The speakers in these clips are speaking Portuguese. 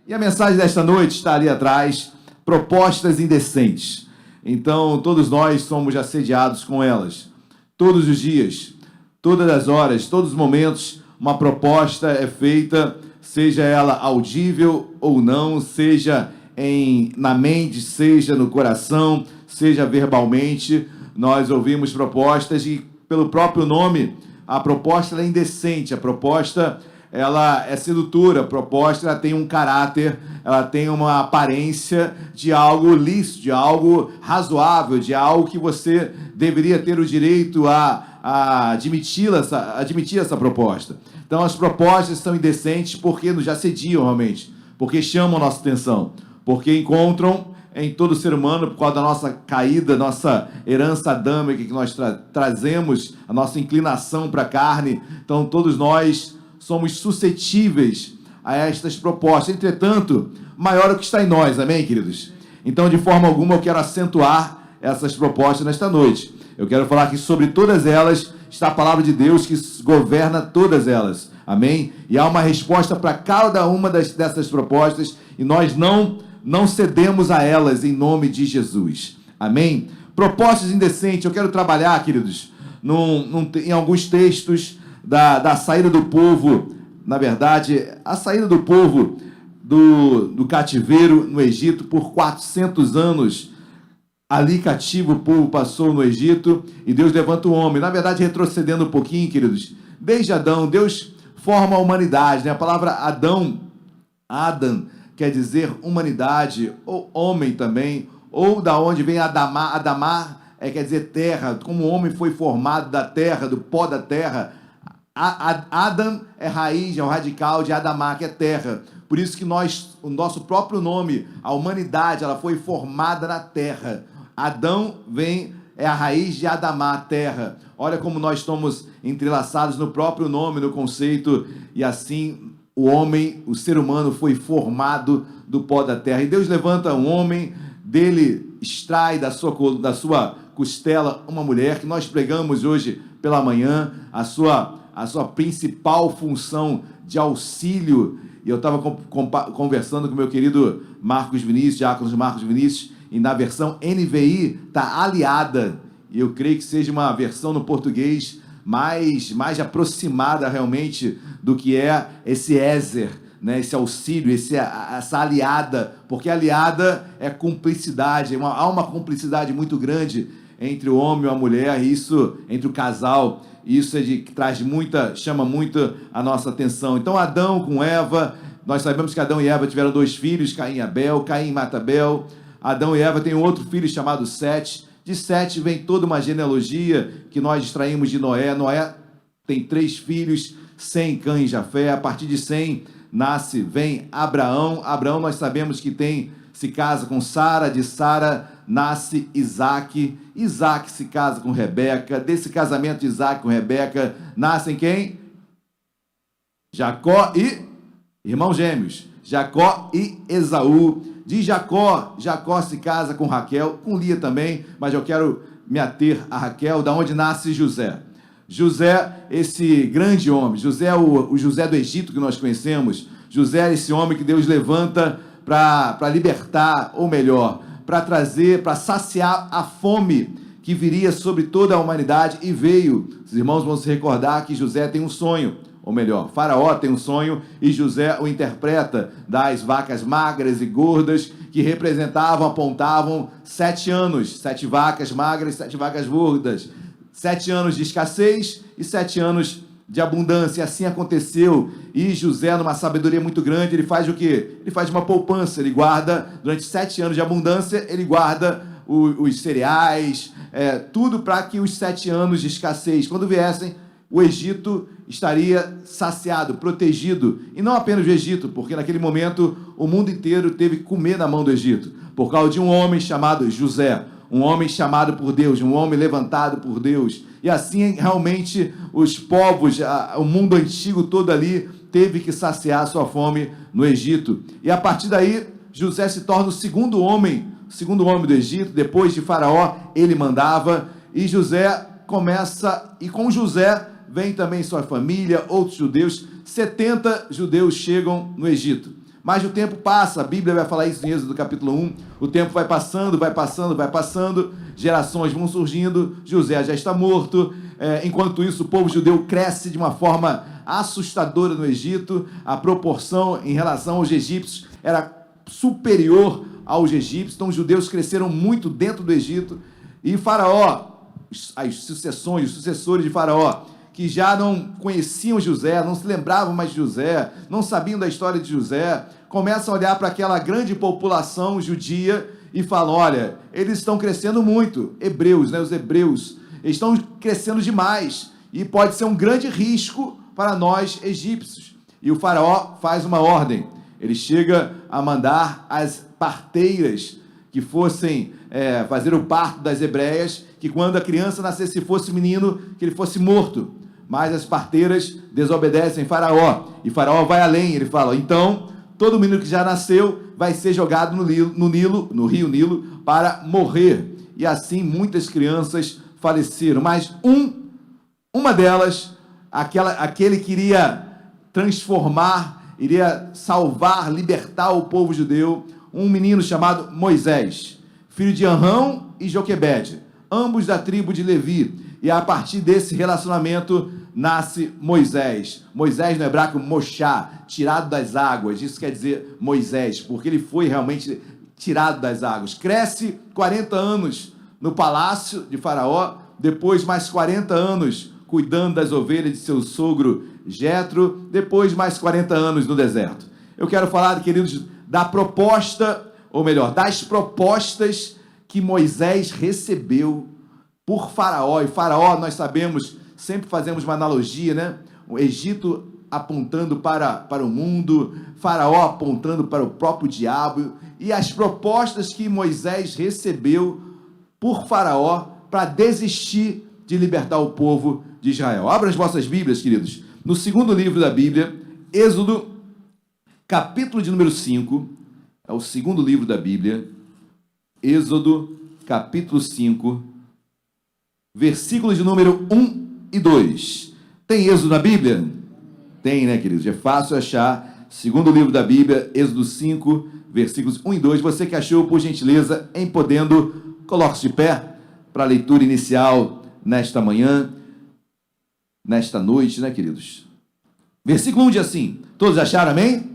E a mensagem desta noite está ali atrás, propostas indecentes. Então, todos nós somos assediados com elas. Todos os dias, todas as horas, todos os momentos, uma proposta é feita, seja ela audível ou não, seja na mente, seja no coração, seja verbalmente. Nós ouvimos propostas e, pelo próprio nome, a proposta ela é indecente, a proposta ela é sedutora, a proposta ela tem um caráter, ela tem uma aparência de algo lícito, de algo razoável, de algo que você deveria ter o direito a admitir essa proposta. Então, as propostas são indecentes porque nos assediam realmente, porque chamam a nossa atenção, porque encontram em todo ser humano, por causa da nossa caída, nossa herança adâmica que nós trazemos, a nossa inclinação para a carne. Então, todos nós somos suscetíveis a estas propostas. Entretanto, maior é o que está em nós, amém, queridos? Então, de forma alguma, eu quero acentuar essas propostas nesta noite. Eu quero falar que sobre todas elas está a palavra de Deus que governa todas elas, amém? E há uma resposta para cada uma dessas propostas e nós não cedemos a elas em nome de Jesus, amém? Propostas indecentes, eu quero trabalhar, queridos, em alguns textos da saída do povo, na verdade, a saída do povo do cativeiro no Egito por 400 anos, ali cativo o povo passou no Egito e Deus levanta o homem, na verdade, retrocedendo um pouquinho, queridos, desde Adão, Deus forma a humanidade, né? A palavra Adam, quer dizer humanidade, ou homem também, ou da onde vem Adamar quer dizer terra, como o homem foi formado da terra, do pó da terra. Adam é raiz, é o radical de Adamar, que é terra. Por isso que o nosso próprio nome, a humanidade, ela foi formada na terra. Adão é a raiz de Adamar, terra. Olha como nós estamos entrelaçados no próprio nome, no conceito, e assim o homem, o ser humano foi formado do pó da terra. E Deus levanta um homem, dele extrai da sua costela uma mulher, que nós pregamos hoje pela manhã, a sua principal função de auxílio. E eu estava conversando com o meu querido Marcos Vinícius, diácono Marcos Vinícius, e na versão NVI está aliada. E eu creio que seja uma versão no português mais aproximada realmente do que é esse ézer, né? Esse auxílio, essa aliada, porque aliada é cumplicidade, há uma cumplicidade muito grande entre o homem e a mulher, isso entre o casal, isso chama muito a nossa atenção. Então, Adão com Eva, nós sabemos que Adão e Eva tiveram 2 filhos, Caim e Abel, Caim mata Abel. Adão e Eva têm um outro filho chamado Sete. De Sete vem toda uma genealogia que nós extraímos de Noé. Noé tem 3 filhos, Sem, Cã e Jafé. A partir de Sem vem Abraão. Abraão nós sabemos que se casa com Sara, de Sara nasce Isaque. Isaque se casa com Rebeca. Desse casamento de Isaque com Rebeca nascem quem? Jacó e irmãos gêmeos, Jacó e Esaú. De Jacó se casa com Raquel, com Lia também, mas eu quero me ater a Raquel, da onde nasce José. José, esse grande homem, José, o José do Egito que nós conhecemos, José é esse homem que Deus levanta para libertar, ou melhor, para trazer, para saciar a fome que viria sobre toda a humanidade, e veio. Os irmãos vão se recordar que José tem um sonho, ou melhor, Faraó tem um sonho e José o interpreta, das vacas magras e gordas que apontavam 7 anos, 7 vacas magras, 7 vacas gordas, 7 anos de escassez e 7 anos de abundância. E assim aconteceu. E José, numa sabedoria muito grande, ele faz o quê? Ele faz uma poupança, ele guarda, durante 7 anos de abundância, ele guarda os cereais, tudo para que os 7 anos de escassez, quando viessem, o Egito estaria saciado, protegido, e não apenas o Egito, porque naquele momento o mundo inteiro teve que comer na mão do Egito, por causa de um homem chamado José, um homem chamado por Deus, um homem levantado por Deus. E assim realmente os povos, o mundo antigo todo ali teve que saciar a sua fome no Egito. E a partir daí José se torna o segundo homem do Egito. Depois de Faraó ele mandava, e José começa, e com José vem também sua família, outros judeus. 70 judeus chegam no Egito, Mas o tempo passa, a Bíblia vai falar isso em Êxodo capítulo 1, o tempo vai passando, gerações vão surgindo, José já está morto, enquanto isso o povo judeu cresce de uma forma assustadora no Egito, a proporção em relação aos egípcios era superior aos egípcios, então os judeus cresceram muito dentro do Egito, e Faraó, os sucessores de Faraó, que já não conheciam José, não se lembravam mais de José, não sabiam da história de José, começam a olhar para aquela grande população judia e falam, olha, eles estão crescendo muito, hebreus, os hebreus, eles estão crescendo demais, e pode ser um grande risco para nós egípcios. E o faraó faz uma ordem, ele chega a mandar as parteiras que fossem fazer o parto das hebreias, que quando a criança nascesse, se fosse menino, que ele fosse morto. Mas as parteiras desobedecem Faraó, e Faraó vai além, ele fala, então, todo menino que já nasceu vai ser jogado no rio Nilo, para morrer. E assim muitas crianças faleceram, mas uma delas, aquele que iria transformar, iria salvar, libertar o povo judeu, um menino chamado Moisés, filho de Arão e Joquebede, ambos da tribo de Levi. E a partir desse relacionamento nasce Moisés. Moisés no hebraico, Moshá, tirado das águas. Isso quer dizer Moisés, porque ele foi realmente tirado das águas. Cresce 40 anos no palácio de Faraó, depois mais 40 anos cuidando das ovelhas de seu sogro Jetro, depois mais 40 anos no deserto. Eu quero falar, queridos, da proposta, ou melhor, das propostas que Moisés recebeu por Faraó. E Faraó, nós sabemos, sempre fazemos uma analogia, né? O Egito apontando para o mundo, Faraó apontando para o próprio diabo, e as propostas que Moisés recebeu por Faraó para desistir de libertar o povo de Israel. Abra as vossas Bíblias, queridos, no segundo livro da Bíblia, Êxodo, capítulo de número 5, é o segundo livro da Bíblia, Êxodo, capítulo 5, versículos de número 1 e 2. Tem Êxodo na Bíblia? Tem, né, queridos? É fácil achar. Segundo livro da Bíblia, Êxodo 5, versículos 1 e 2. Você que achou, por gentileza, em podendo, coloque-se de pé para a leitura inicial nesta manhã, nesta noite, né, queridos? Versículo 1 diz assim, todos acharam, amém?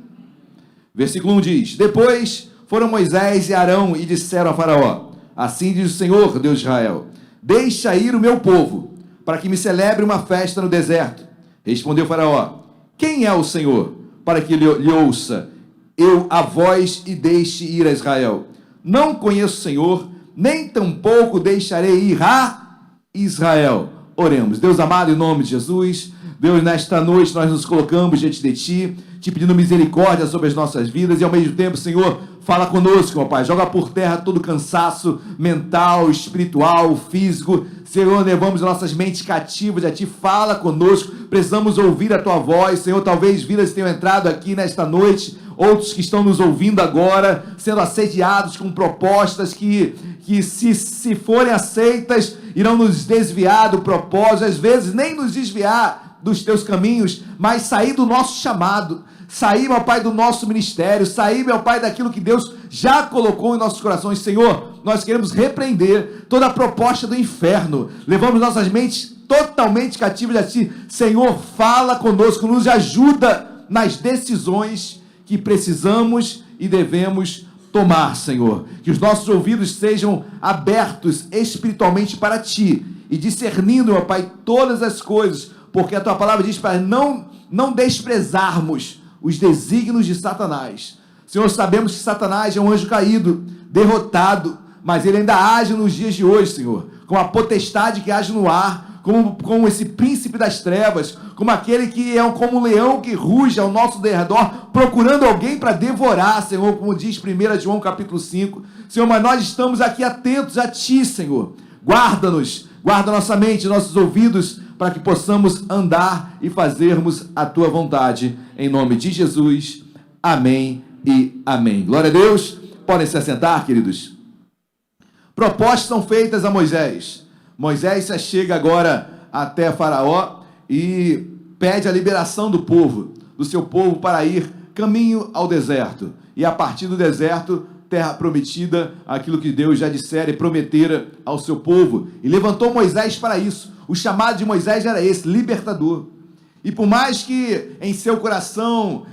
Versículo 1 diz, depois foram Moisés e Arão e disseram a Faraó, assim diz o Senhor, Deus de Israel, deixa ir o meu povo, para que me celebre uma festa no deserto. Respondeu Faraó, quem é o Senhor, para que lhe ouça eu a voz e deixe ir a Israel? Não conheço o Senhor, nem tampouco deixarei ir a Israel. Oremos. Deus amado, em nome de Jesus, Deus, nesta noite nós nos colocamos diante de Ti, Te pedindo misericórdia sobre as nossas vidas e ao mesmo tempo, Senhor, fala conosco, meu Pai, joga por terra todo cansaço mental, espiritual, físico. Senhor, levamos nossas mentes cativas a Ti, fala conosco, precisamos ouvir a Tua voz. Senhor, talvez vidas tenham entrado aqui nesta noite, outros que estão nos ouvindo agora, sendo assediados com propostas que se forem aceitas, irão nos desviar do propósito, às vezes nem nos desviar dos Teus caminhos, mas sair do nosso chamado, sair, meu Pai, do nosso ministério, sair, meu Pai, daquilo que Deus já colocou em nossos corações. Senhor, nós queremos repreender toda a proposta do inferno, levamos nossas mentes totalmente cativas a Ti. Senhor, fala conosco, nos ajuda nas decisões que precisamos e devemos tomar, Senhor, que os nossos ouvidos sejam abertos espiritualmente para Ti, e discernindo, meu Pai, todas as coisas, porque a Tua palavra diz para não desprezarmos os desígnios de Satanás. Senhor, sabemos que Satanás é um anjo caído, derrotado, mas ele ainda age nos dias de hoje, Senhor, com a potestade que age no ar, como esse príncipe das trevas, como aquele que é como um leão que ruge ao nosso derredor, procurando alguém para devorar, Senhor, como diz 1 João capítulo 5. Senhor, mas nós estamos aqui atentos a Ti, Senhor. Guarda-nos, guarda nossa mente, nossos ouvidos, para que possamos andar e fazermos a Tua vontade, em nome de Jesus. Amém e amém. Glória a Deus. Podem se assentar, queridos. Propostas são feitas a Moisés. Moisés chega agora até Faraó e pede a liberação do seu povo, para ir caminho ao deserto. E a partir do deserto, terra prometida, aquilo que Deus já dissera e prometera ao seu povo. E levantou Moisés para isso. O chamado de Moisés era esse, libertador. E por mais que em seu coração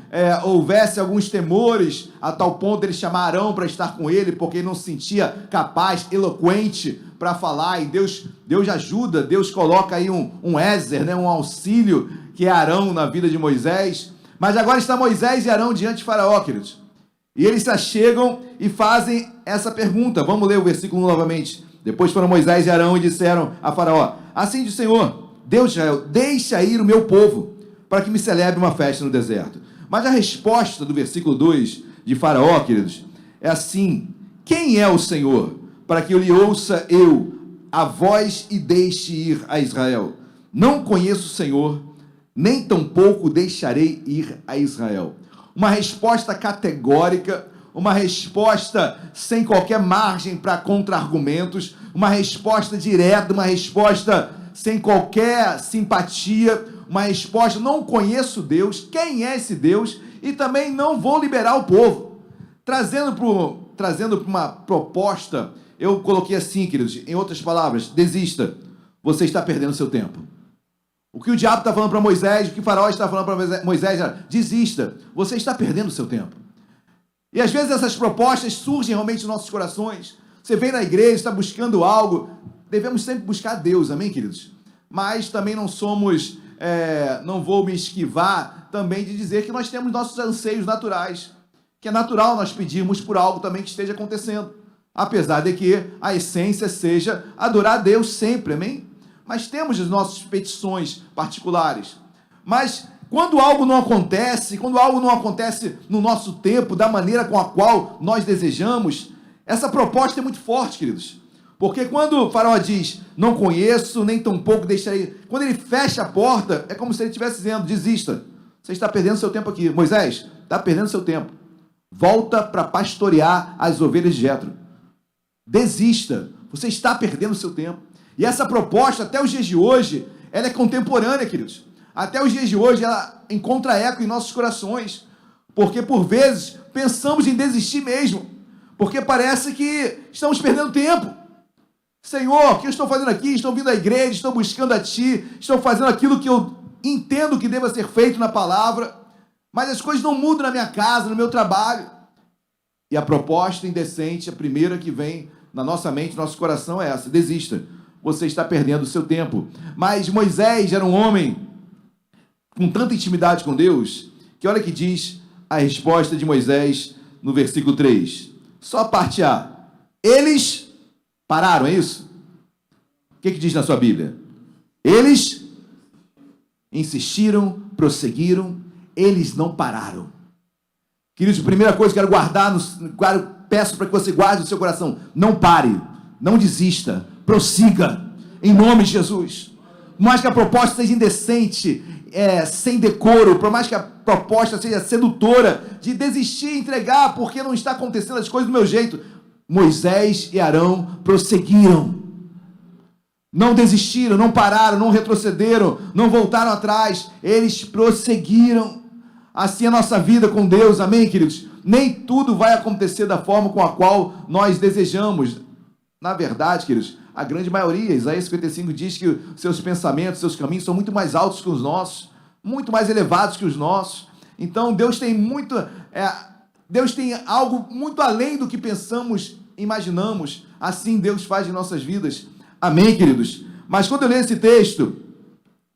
houvesse alguns temores, a tal ponto ele chamar Arão para estar com ele, porque ele não se sentia capaz, eloquente para falar, e Deus ajuda, Deus coloca aí um Ézer, né, um auxílio, que é Arão na vida de Moisés. Mas agora está Moisés e Arão diante de Faraó, queridos. E eles se achegam e fazem essa pergunta. Vamos ler o versículo 1 novamente. Depois foram Moisés e Arão e disseram a Faraó: assim diz o Senhor, Deus de Israel, deixa ir o meu povo, para que me celebre uma festa no deserto. Mas a resposta do versículo 2 de Faraó, queridos, é assim: quem é o Senhor, para que eu lhe ouça a voz e deixe ir a Israel? Não conheço o Senhor, nem tampouco deixarei ir a Israel. Uma resposta categórica, uma resposta sem qualquer margem para contra-argumentos, uma resposta direta, uma resposta sem qualquer simpatia, uma resposta: não conheço Deus, quem é esse Deus, e também não vou liberar o povo. Trazendo para uma proposta, eu coloquei assim, queridos, em outras palavras: desista, você está perdendo seu tempo. O que o diabo está falando para Moisés, o que o Faraó está falando para Moisés era: desista, você está perdendo seu tempo. E às vezes essas propostas surgem realmente nos nossos corações. Você vem na igreja, está buscando algo. Devemos sempre buscar Deus, amém, queridos? Mas também não somos, não vou me esquivar também de dizer que nós temos nossos anseios naturais, que é natural nós pedirmos por algo também que esteja acontecendo, apesar de que a essência seja adorar a Deus sempre, amém? Mas temos as nossas petições particulares. Mas quando algo não acontece, no nosso tempo, da maneira com a qual nós desejamos, essa proposta é muito forte, queridos. Porque quando o Faraó diz: não conheço, nem tampouco deixarei, quando ele fecha a porta, é como se ele estivesse dizendo: desista, você está perdendo seu tempo aqui. Moisés, está perdendo seu tempo. Volta para pastorear as ovelhas de Jetro. Desista, você está perdendo seu tempo. E essa proposta, até os dias de hoje, ela é contemporânea, queridos. Até os dias de hoje, ela encontra eco em nossos corações. Porque, por vezes, pensamos em desistir mesmo. Porque parece que estamos perdendo tempo. Senhor, o que eu estou fazendo aqui? Estou vindo à igreja, estou buscando a Ti, estou fazendo aquilo que eu entendo que deva ser feito na palavra, mas as coisas não mudam na minha casa, no meu trabalho. E a proposta indecente, a primeira que vem na nossa mente, no nosso coração, é essa: desista, você está perdendo o seu tempo. Mas Moisés era um homem com tanta intimidade com Deus, que olha que diz a resposta de Moisés no versículo 3. Só a parte A. Eles pararam, é isso? O que diz na sua Bíblia? Eles insistiram, prosseguiram, eles não pararam. Queridos, a primeira coisa que eu quero guardar, peço para que você guarde no seu coração: não pare, não desista, prossiga, em nome de Jesus. Por mais que a proposta seja indecente, sem decoro, por mais que a proposta seja sedutora, de desistir, entregar, porque não está acontecendo as coisas do meu jeito, Moisés e Arão prosseguiram. Não desistiram, não pararam, não retrocederam, não voltaram atrás. Eles prosseguiram. Assim é a nossa vida com Deus, amém, queridos? Nem tudo vai acontecer da forma com a qual nós desejamos. Na verdade, queridos, a grande maioria, Isaías 55 diz que seus pensamentos, seus caminhos são muito mais altos que os nossos, muito mais elevados que os nossos. Então, Deus tem algo muito além do que pensamos, imaginamos. Assim Deus faz em nossas vidas. Amém, queridos? Mas quando eu leio esse texto,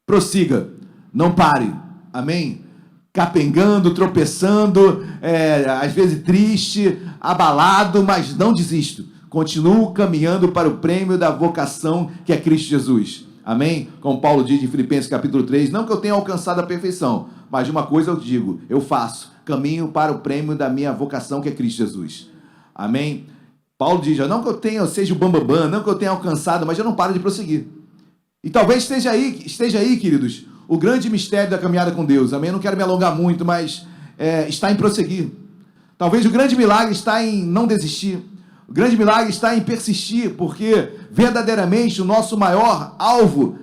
prossiga, não pare. Amém? Capengando, tropeçando, às vezes triste, abalado, mas não desisto. Continuo caminhando para o prêmio da vocação que é Cristo Jesus. Amém? Como Paulo diz em Filipenses capítulo 3, não que eu tenha alcançado a perfeição, mas de uma coisa eu digo, eu faço, caminho para o prêmio da minha vocação que é Cristo Jesus. Amém? Paulo diz, não que eu seja o bambambam, não que eu tenha alcançado, mas eu não paro de prosseguir. E talvez esteja aí, queridos, o grande mistério da caminhada com Deus. Amém? Eu não quero me alongar muito, mas está em prosseguir. Talvez o grande milagre está em não desistir. O grande milagre está em persistir, porque verdadeiramente o nosso maior alvo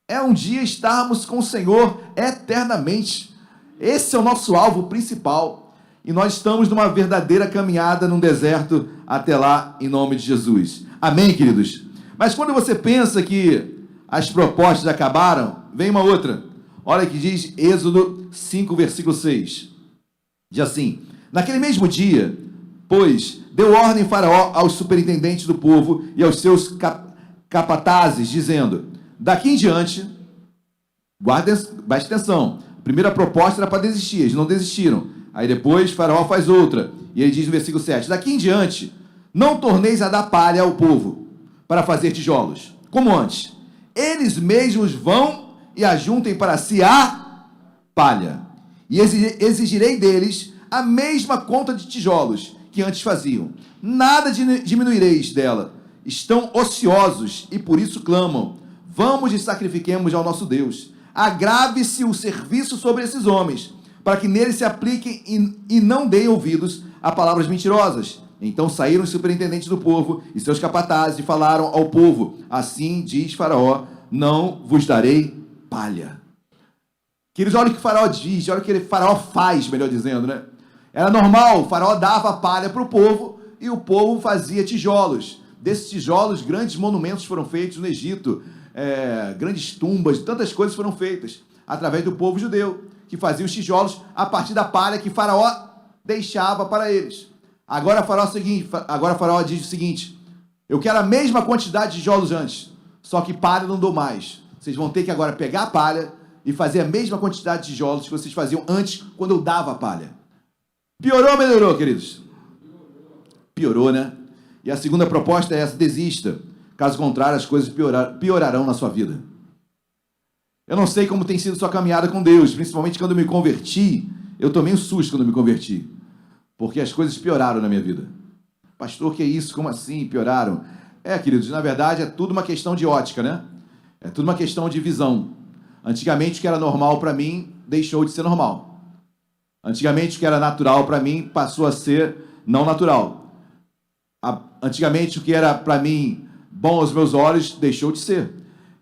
é um dia estarmos com o Senhor eternamente. Esse é o nosso alvo principal. E nós estamos numa verdadeira caminhada num deserto até lá, em nome de Jesus. Amém, queridos? Mas quando você pensa que as propostas acabaram, vem uma outra. Olha que diz Êxodo 5, versículo 6. Diz assim: naquele mesmo dia, pois, deu ordem Faraó aos superintendentes do povo e aos seus capatazes, dizendo: daqui em diante, preste atenção, a primeira proposta era para desistir, eles não desistiram. Aí depois Faraó faz outra, e ele diz no versículo 7, daqui em diante, não torneis a dar palha ao povo, para fazer tijolos, como antes. Eles mesmos vão e ajuntem para si a palha, e exigirei deles a mesma conta de tijolos que antes faziam. Nada diminuireis dela. Estão ociosos e por isso clamam: vamos e sacrifiquemos ao nosso Deus. Agrave-se o serviço sobre esses homens, para que neles se apliquem e não deem ouvidos a palavras mentirosas. Então saíram os superintendentes do povo e seus capatazes e falaram ao povo: assim diz Faraó, não vos darei palha. Queridos, olha o que Faraó diz, olha o que Faraó faz, melhor dizendo, né? Era normal, o Faraó dava palha para o povo e o povo fazia tijolos. Desses tijolos, grandes monumentos foram feitos no Egito, grandes tumbas, tantas coisas foram feitas através do povo judeu, que fazia os tijolos a partir da palha que Faraó deixava para eles. Agora Faraó diz o seguinte: eu quero a mesma quantidade de tijolos antes, só que palha não dou mais. Vocês vão ter que agora pegar a palha e fazer a mesma quantidade de tijolos que vocês faziam antes, quando eu dava a palha. Piorou ou melhorou, queridos? Piorou, né? E a segunda proposta é essa: desista. Caso contrário, as coisas piorarão na sua vida. Eu não sei como tem sido sua caminhada com Deus, principalmente quando eu me converti. Eu tomei um susto quando eu me converti, porque as coisas pioraram na minha vida. Pastor, que é isso? Como assim pioraram? Queridos, na verdade é tudo uma questão de ótica, né? É tudo uma questão de visão. Antigamente o que era normal para mim deixou de ser normal. Antigamente o que era natural para mim passou a ser não natural. Antigamente o que era para mim bom aos meus olhos deixou de ser.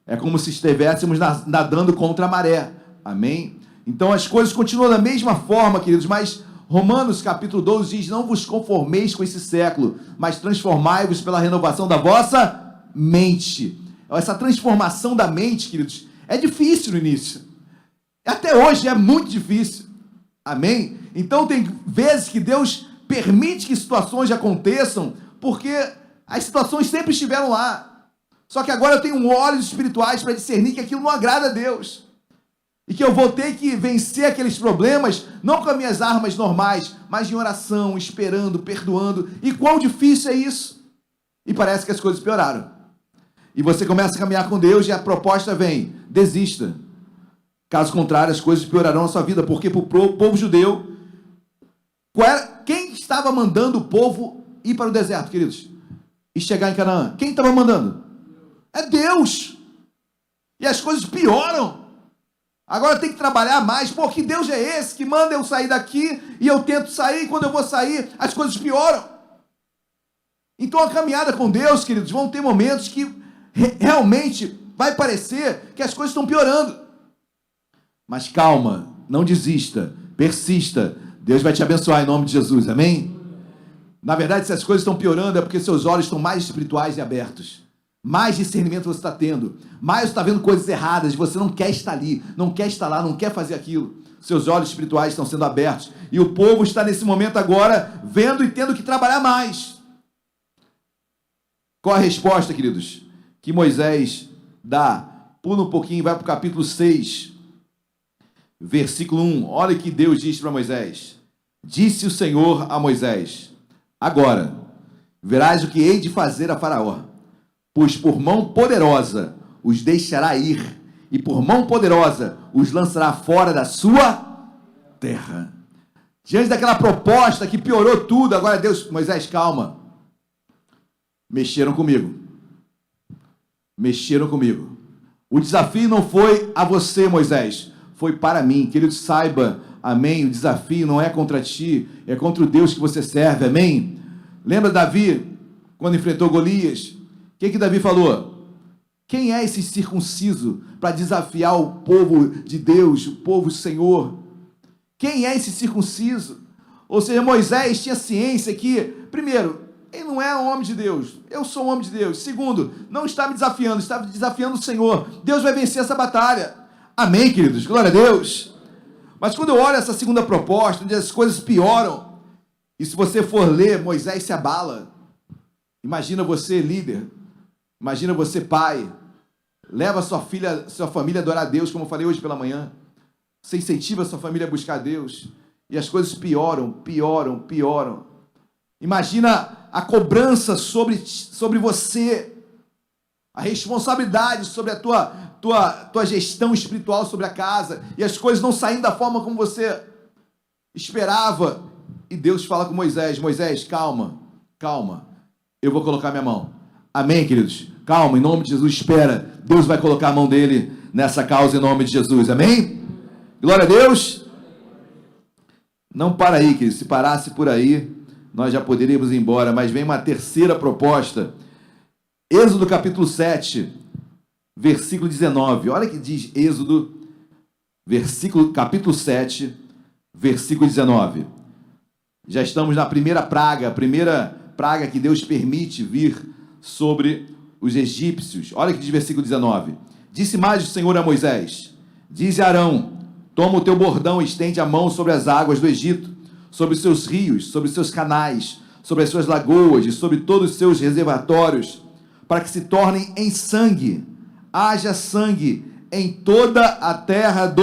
É como se estivéssemos nadando contra a maré. Amém? Então as coisas continuam da mesma forma, queridos, mas Romanos capítulo 12 diz: não vos conformeis com esse século, mas transformai-vos pela renovação da vossa mente. Essa transformação da mente, queridos, é difícil no início. Até hoje é muito difícil. Amém? Então tem vezes que Deus permite que situações aconteçam, porque as situações sempre estiveram lá. Só que agora eu tenho olhos espirituais para discernir que aquilo não agrada a Deus. E que eu vou ter que vencer aqueles problemas, não com as minhas armas normais, mas em oração, esperando, perdoando. E quão difícil é isso? E parece que as coisas pioraram. E você começa a caminhar com Deus e a proposta vem: desista. Caso contrário, as coisas piorarão na sua vida. Porque para o povo judeu, quem estava mandando o povo ir para o deserto, queridos? E chegar em Canaã? Quem estava mandando? É Deus. E as coisas pioram. Agora tem que trabalhar mais. Pô, que Deus é esse que manda eu sair daqui e eu tento sair, e quando eu vou sair, as coisas pioram. Então a caminhada com Deus, queridos, vão ter momentos que realmente vai parecer que as coisas estão piorando. Mas calma, não desista, persista. Deus vai te abençoar em nome de Jesus, amém? Na verdade, se as coisas estão piorando é porque seus olhos estão mais espirituais e abertos. Mais discernimento você está tendo, mais você está vendo coisas erradas, você não quer estar ali, não quer estar lá, não quer fazer aquilo. Seus olhos espirituais estão sendo abertos, e o povo está nesse momento agora, vendo e tendo que trabalhar mais. Qual a resposta, queridos, que Moisés dá? Pula um pouquinho e vai para o capítulo 6, versículo 1, olha o que Deus diz para Moisés. Disse o Senhor a Moisés: agora, verás o que hei de fazer a Faraó. Pois por mão poderosa os deixará ir, e por mão poderosa os lançará fora da sua terra. Diante daquela proposta que piorou tudo, agora Deus: Moisés, calma. Mexeram comigo. Mexeram comigo. O desafio não foi a você, Moisés, foi para mim. Querido, saiba, amém, o desafio não é contra ti, é contra o Deus que você serve, amém? Lembra Davi, quando enfrentou Golias? O que Davi falou? Quem é esse circunciso para desafiar o povo de Deus, o povo Senhor? Quem é esse circunciso? Ou seja, Moisés tinha ciência que, primeiro, ele não é um homem de Deus. Eu sou um homem de Deus. Segundo, não está me desafiando, está desafiando o Senhor. Deus vai vencer essa batalha. Amém, queridos? Glória a Deus. Mas quando eu olho essa segunda proposta, onde as coisas pioram, e se você for ler, Moisés se abala. Imagina você, líder. Imagina você, pai. Leva sua família a adorar a Deus, como eu falei hoje pela manhã. Você incentiva a sua família a buscar a Deus. E as coisas pioram. Imagina a cobrança sobre você, a responsabilidade sobre a tua gestão espiritual sobre a casa, e as coisas não saindo da forma como você esperava. E Deus fala com Moisés: Moisés, calma, eu vou colocar minha mão. Amém, queridos? Calma, em nome de Jesus, espera. Deus vai colocar a mão dele nessa causa em nome de Jesus. Amém? Glória a Deus. Não para aí, queridos. Se parasse por aí, nós já poderíamos ir embora, mas vem uma terceira proposta. Êxodo capítulo 7, versículo 19. Olha que diz Êxodo, capítulo 7, versículo 19. Já estamos na primeira praga que Deus permite vir sobre os egípcios. Olha que diz versículo 19. Disse mais o Senhor a Moisés: dize a Arão, toma o teu bordão e estende a mão sobre as águas do Egito, sobre os seus rios, sobre os seus canais, sobre as suas lagoas e sobre todos os seus reservatórios, para que se tornem em sangue. Haja sangue em toda a terra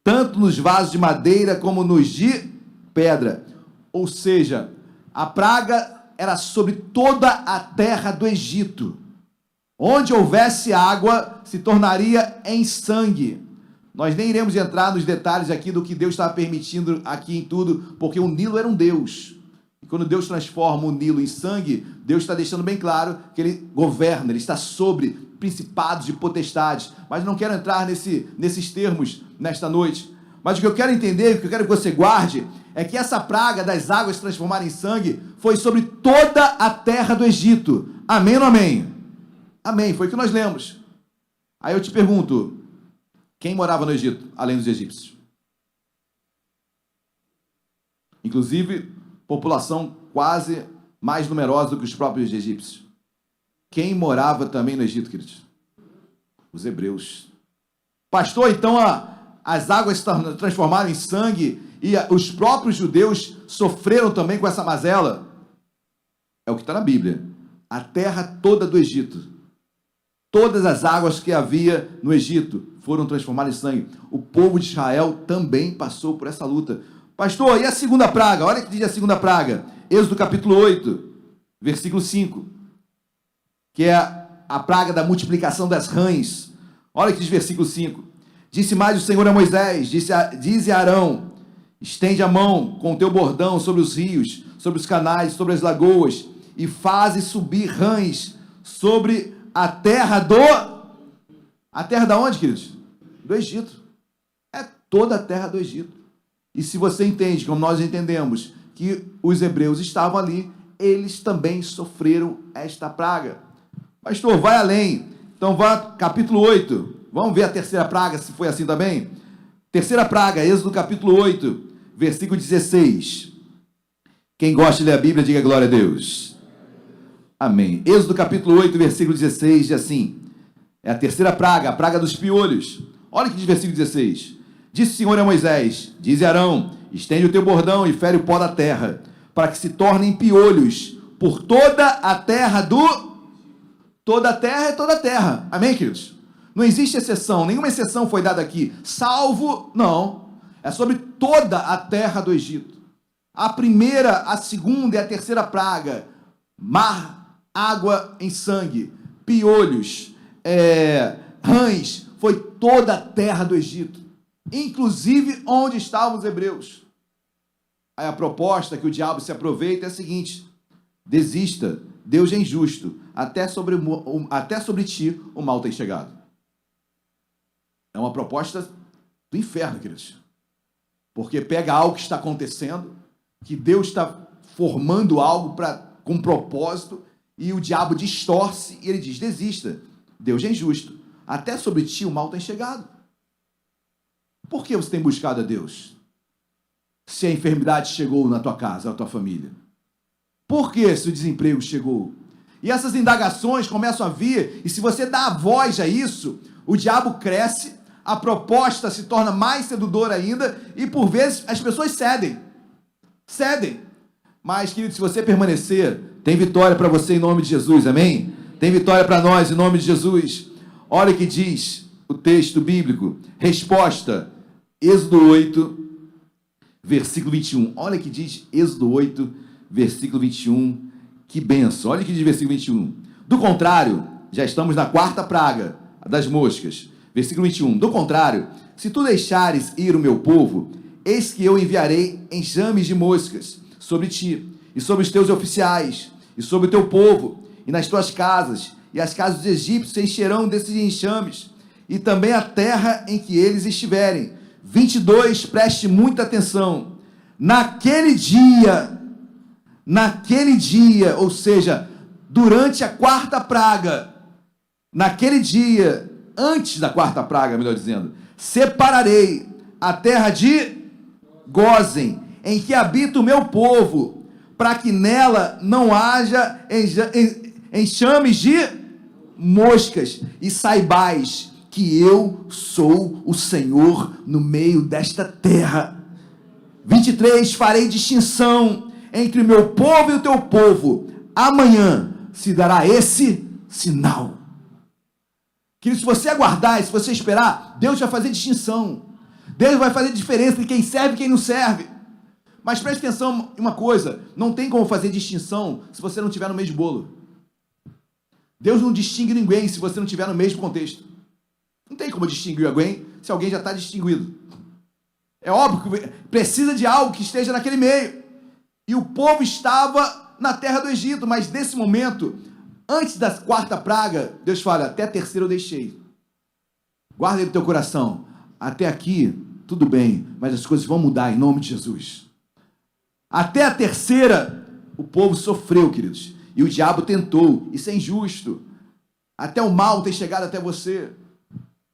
tanto nos vasos de madeira como nos de pedra. Ou seja, a praga era sobre toda a terra do Egito. Onde houvesse água, se tornaria em sangue. Nós nem iremos entrar nos detalhes aqui do que Deus estava permitindo aqui em tudo, porque o Nilo era um Deus. E quando Deus transforma o Nilo em sangue, Deus está deixando bem claro que ele governa, ele está sobre principados e potestades. Mas não quero entrar nesses termos nesta noite. Mas o que eu quero entender, o que eu quero que você guarde, é que essa praga das águas se transformarem em sangue foi sobre toda a terra do Egito. Amém ou não amém? Amém, foi o que nós lemos. Aí eu te pergunto, quem morava no Egito, além dos egípcios? Inclusive, população quase mais numerosa do que os próprios egípcios. Quem morava também no Egito, queridos? Os hebreus. Pastor, então as águas se transformaram em sangue e os próprios judeus sofreram também com essa mazela? É o que está na Bíblia. A terra toda do Egito, todas as águas que havia no Egito foram transformadas em sangue. O povo de Israel também passou por essa luta. Pastor, e a segunda praga? Olha o que diz a segunda praga. Êxodo capítulo 8, versículo 5. Que é a praga da multiplicação das rãs. Olha o que diz versículo 5. Disse mais o Senhor a Moisés, dize a Arão, estende a mão com o teu bordão sobre os rios, sobre os canais, sobre as lagoas, e faze subir rãs sobre a terra A terra da onde, queridos? Do Egito. É toda a terra do Egito. E se você entende, como nós entendemos, que os hebreus estavam ali, eles também sofreram esta praga. Pastor, vai além. Então vá, capítulo 8. Vamos ver a terceira praga, se foi assim também? Terceira praga, Êxodo capítulo 8, versículo 16. Quem gosta de ler a Bíblia, diga glória a Deus. Amém. Êxodo capítulo 8, versículo 16, diz assim. É a terceira praga, a praga dos piolhos. Olha o que diz versículo 16. Disse o Senhor a Moisés, dize a Arão, estende o teu bordão e fere o pó da terra, para que se tornem piolhos por toda a terra Toda a terra é toda a terra. Amém, queridos? Não existe exceção, nenhuma exceção foi dada aqui. Salvo, não. É sobre toda a terra do Egito. A primeira, a segunda e a terceira praga. Mar, água em sangue, piolhos, rãs, foi toda a terra do Egito, inclusive onde estavam os hebreus. Aí a proposta que o diabo se aproveita é a seguinte: desista, Deus é injusto, até sobre ti o mal tem chegado. É uma proposta do inferno, queridos, porque pega algo que está acontecendo, que Deus está formando algo com propósito, e o diabo distorce e ele diz: desista, Deus é injusto, até sobre ti o mal tem chegado. Por que você tem buscado a Deus? Se a enfermidade chegou na tua casa, na tua família. Por que se o desemprego chegou? E essas indagações começam a vir, e se você dá voz a isso, o diabo cresce, a proposta se torna mais sedutora ainda, e por vezes as pessoas cedem. Cedem. Mas, querido, se você permanecer, tem vitória para você em nome de Jesus, amém? Tem vitória para nós em nome de Jesus. Olha o que diz o texto bíblico. Resposta, Êxodo 8, versículo 21. Olha o que diz Êxodo 8, versículo 21. Que benção. Olha o que diz versículo 21. Do contrário, já estamos na quarta praga das moscas. Versículo 21. Do contrário, se tu deixares ir o meu povo, eis que eu enviarei enxames de moscas sobre ti, e sobre os teus oficiais, e sobre o teu povo, e nas tuas casas, e as casas dos egípcios se encherão desses enxames, e também a terra em que eles estiverem. 22, preste muita atenção. Naquele dia, ou seja, durante a quarta praga, naquele dia, antes da quarta praga, melhor dizendo, separarei a terra de Gósen, em que habita o meu povo, para que nela não haja enxames de moscas, e saibais que eu sou o Senhor no meio desta terra. 23, farei distinção entre o meu povo e o teu povo. Amanhã se dará esse sinal. Querido, se você aguardar, se você esperar, Deus vai fazer distinção. Deus vai fazer diferença de quem serve e quem não serve. Mas preste atenção em uma coisa, não tem como fazer distinção se você não estiver no mesmo bolo. Deus não distingue ninguém se você não estiver no mesmo contexto. Não tem como distinguir alguém se alguém já está distinguido. É óbvio que precisa de algo que esteja naquele meio. E o povo estava na terra do Egito, mas nesse momento, antes da quarta praga, Deus fala, até a terceira eu deixei. Guarda aí no teu coração. Até aqui, tudo bem, mas as coisas vão mudar em nome de Jesus. Até a terceira, o povo sofreu, queridos. E o diabo tentou. Isso é injusto. Até o mal tem chegado até você.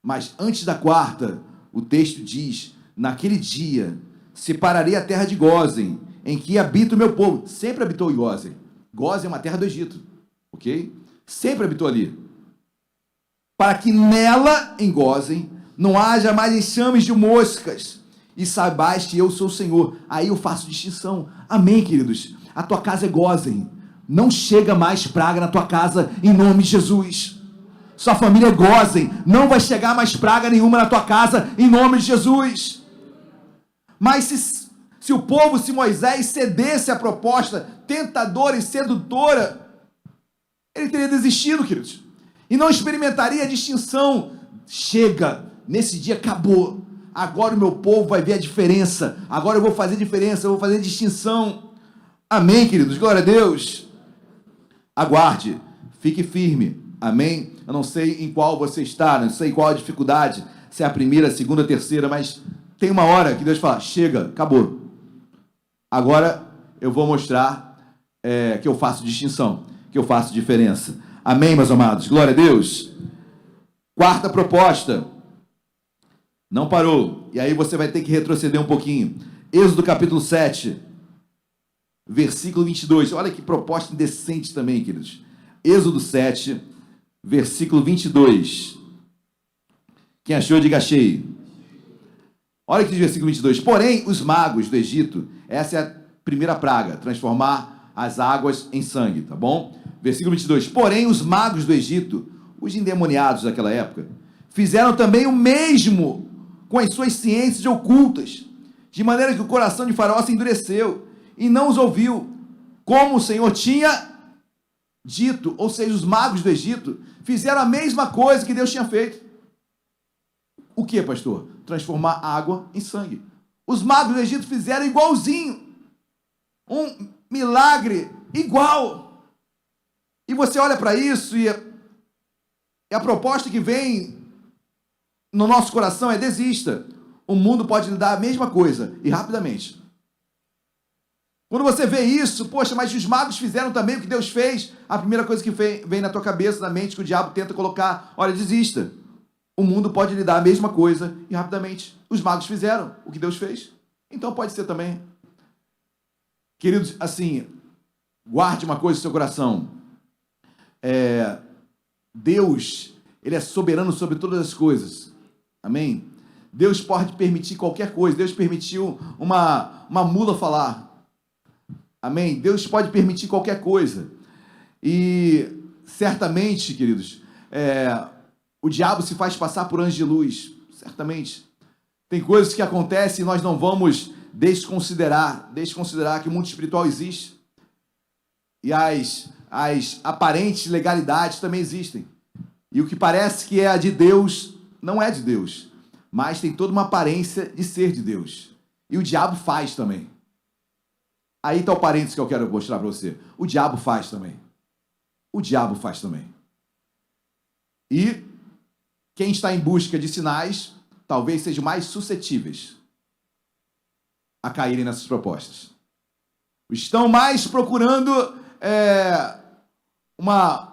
Mas antes da quarta, o texto diz, naquele dia, separarei a terra de Gósen, em que habita o meu povo. Sempre habitou em Gósen. Gósen é uma terra do Egito, ok? Sempre habitou ali. Para que nela, em Gósen, não haja mais enxames de moscas, e saibais que eu sou o Senhor. Aí eu faço distinção. Amém, queridos? A tua casa é Gósen. Não chega mais praga na tua casa, em nome de Jesus. Sua família é Gósen. Não vai chegar mais praga nenhuma na tua casa, em nome de Jesus. Mas se o povo, se Moisés cedesse à proposta tentadora e sedutora, ele teria desistido, queridos. E não experimentaria a distinção. Chega, nesse dia acabou. Agora o meu povo vai ver a diferença. Agora eu vou fazer diferença, eu vou fazer distinção. Amém, queridos? Glória a Deus. Aguarde, fique firme. Amém? Eu não sei em qual você está, não sei qual a dificuldade, se é a primeira, a segunda, a terceira, mas tem uma hora que Deus fala, chega, acabou. Agora eu vou mostrar que eu faço distinção, que eu faço diferença. Amém, meus amados? Glória a Deus. Quarta proposta. Não parou. E aí você vai ter que retroceder um pouquinho. Êxodo capítulo 7, versículo 22. Olha que proposta indecente também, queridos. Êxodo 7, versículo 22. Quem achou, diga achei. Olha que diz o versículo 22. Porém, os magos do Egito, essa é a primeira praga, transformar as águas em sangue, tá bom? Versículo 22. Porém, os magos do Egito, os endemoniados daquela época, fizeram também o mesmo com as suas ciências ocultas, de maneira que o coração de Faraó se endureceu e não os ouviu, como o Senhor tinha dito. Ou seja, os magos do Egito fizeram a mesma coisa que Deus tinha feito. O que, pastor? Transformar água em sangue. Os magos do Egito fizeram igualzinho. Um milagre igual. E você olha para isso e a proposta que vem no nosso coração é desista. O mundo pode lhe dar a mesma coisa e rapidamente. Quando você vê isso, poxa, mas os magos fizeram também o que Deus fez, a primeira coisa que vem na tua cabeça, na mente, que o diabo tenta colocar, olha, desista. o mundo pode lhe dar a mesma coisa e rapidamente. Os magos fizeram o que Deus fez. Então pode ser também. Queridos, assim, guarde uma coisa no seu coração. Deus, Ele é soberano sobre todas as coisas. Amém? Deus pode permitir qualquer coisa. Deus permitiu uma mula falar. Amém? Deus pode permitir qualquer coisa. E certamente, queridos, o diabo se faz passar por anjo de luz. Certamente. Tem coisas que acontecem e nós não vamos desconsiderar que o mundo espiritual existe. E as aparentes legalidades também existem. E o que parece que é de Deus, não é de Deus. Mas tem toda uma aparência de ser de Deus. E o diabo faz também. Aí está o parênteses que eu quero mostrar para você. O diabo faz também. O diabo faz também. E quem está em busca de sinais, talvez sejam mais suscetíveis a caírem nessas propostas. Estão mais procurando uma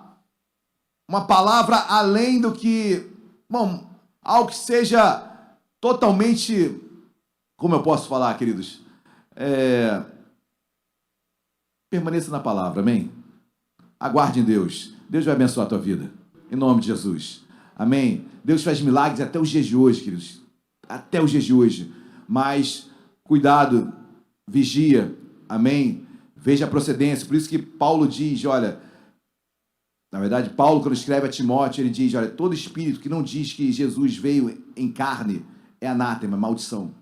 palavra além do que, algo que seja totalmente, como eu posso falar, queridos? Permaneça na palavra, amém? Aguarde em Deus. Deus vai abençoar a tua vida. Em nome de Jesus. Amém? Deus faz milagres até os dias de hoje, queridos. Até os dias de hoje. Mas, cuidado, vigia. Amém? Veja a procedência. Por isso que Paulo diz, olha... Na verdade, Paulo, quando escreve a Timóteo, ele diz, olha, todo espírito que não diz que Jesus veio em carne é anátema, maldição.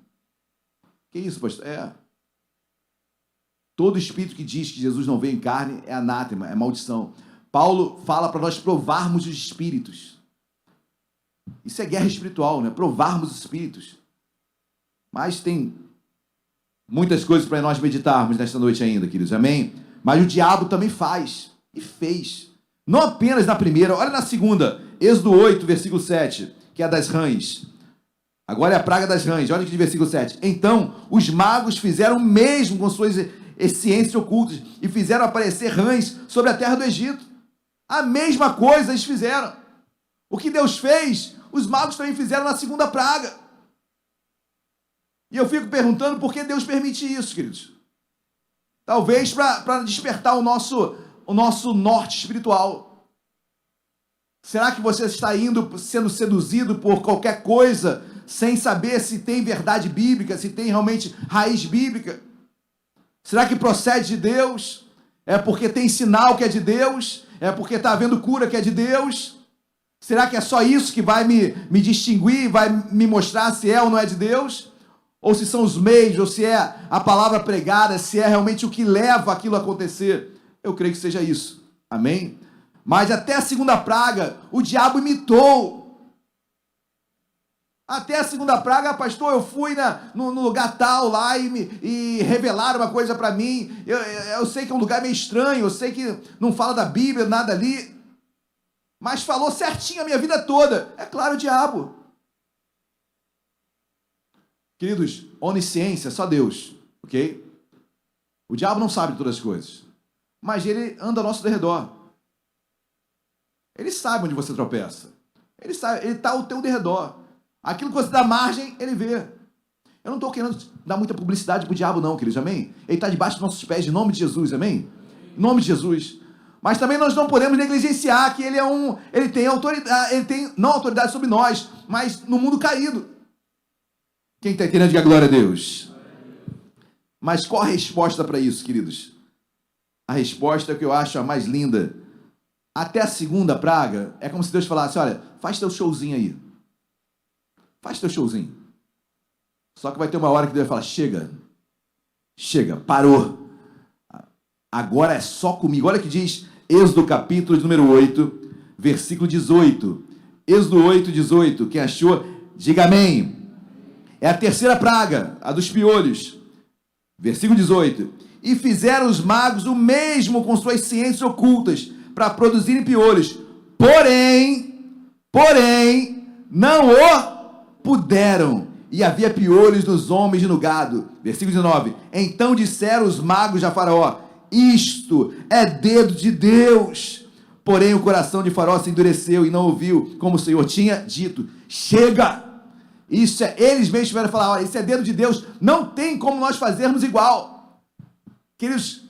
Que isso, pastor? Todo espírito que diz que Jesus não veio em carne é anátema, é maldição. Paulo fala para nós provarmos os espíritos. Isso é guerra espiritual, né? Provarmos os espíritos. Mas tem muitas coisas para nós meditarmos nesta noite ainda, queridos. Amém? Mas o diabo também faz. E fez. Não apenas na primeira. Olha na segunda. Êxodo 8, versículo 7. Que é a das rãs. Agora é a praga das rãs. Olha aqui de versículo 7. Então, os magos fizeram o mesmo com suas ciências ocultas. E fizeram aparecer rãs sobre a terra do Egito. A mesma coisa eles fizeram. O que Deus fez, os magos também fizeram na segunda praga. E eu fico perguntando por que Deus permite isso, queridos. Talvez para despertar o nosso norte espiritual. Será que você está sendo seduzido por qualquer coisa, sem saber se tem verdade bíblica, se tem realmente raiz bíblica? Será que procede de Deus? É porque tem sinal que é de Deus? É porque está havendo cura que é de Deus? Será que é só isso que vai me distinguir, vai me mostrar se é ou não é de Deus? Ou se são os meios, ou se é a palavra pregada, se é realmente o que leva aquilo a acontecer? Eu creio que seja isso. Amém? Mas até a segunda praga, o diabo imitou. Até a segunda praga, pastor, eu fui no lugar tal lá e revelaram uma coisa para mim. Eu sei que é um lugar meio estranho, eu sei que não fala da Bíblia, nada ali. Mas falou certinho a minha vida toda. É claro, o diabo. Queridos, onisciência, só Deus, ok? O diabo não sabe de todas as coisas. Mas ele anda ao nosso derredor. Ele sabe onde você tropeça. Ele está ao teu derredor. Aquilo que você dá margem, ele vê. Eu não estou querendo dar muita publicidade para o diabo, não, queridos, amém? Ele está debaixo dos nossos pés, em nome de Jesus, amém? Em nome de Jesus. Mas também nós não podemos negligenciar que ele tem autoridade, não autoridade sobre nós, mas no mundo caído. Quem está entendendo, diga glória a Deus. Mas qual a resposta para isso, queridos? A resposta que eu acho a mais linda. Até a segunda praga, é como se Deus falasse, olha, faz teu showzinho aí. Faz teu showzinho. Só que vai ter uma hora que Deus vai falar, chega, parou. Agora é só comigo. Olha o que diz Êxodo capítulo número 8, versículo 18. Êxodo 8, 18. Quem achou, diga amém. É a terceira praga, a dos piolhos. Versículo 18. E fizeram os magos o mesmo com suas ciências ocultas para produzirem piolhos. Porém, não o puderam. E havia piolhos nos homens e no gado. Versículo 19. Então disseram os magos a Faraó, isto é dedo de Deus, Porém, o coração de Faraó se endureceu e não ouviu, como o Senhor tinha dito. Chega! Isso é, eles mesmos tiveram que falar, olha, isso é dedo de Deus, não tem como nós fazermos igual. Queridos,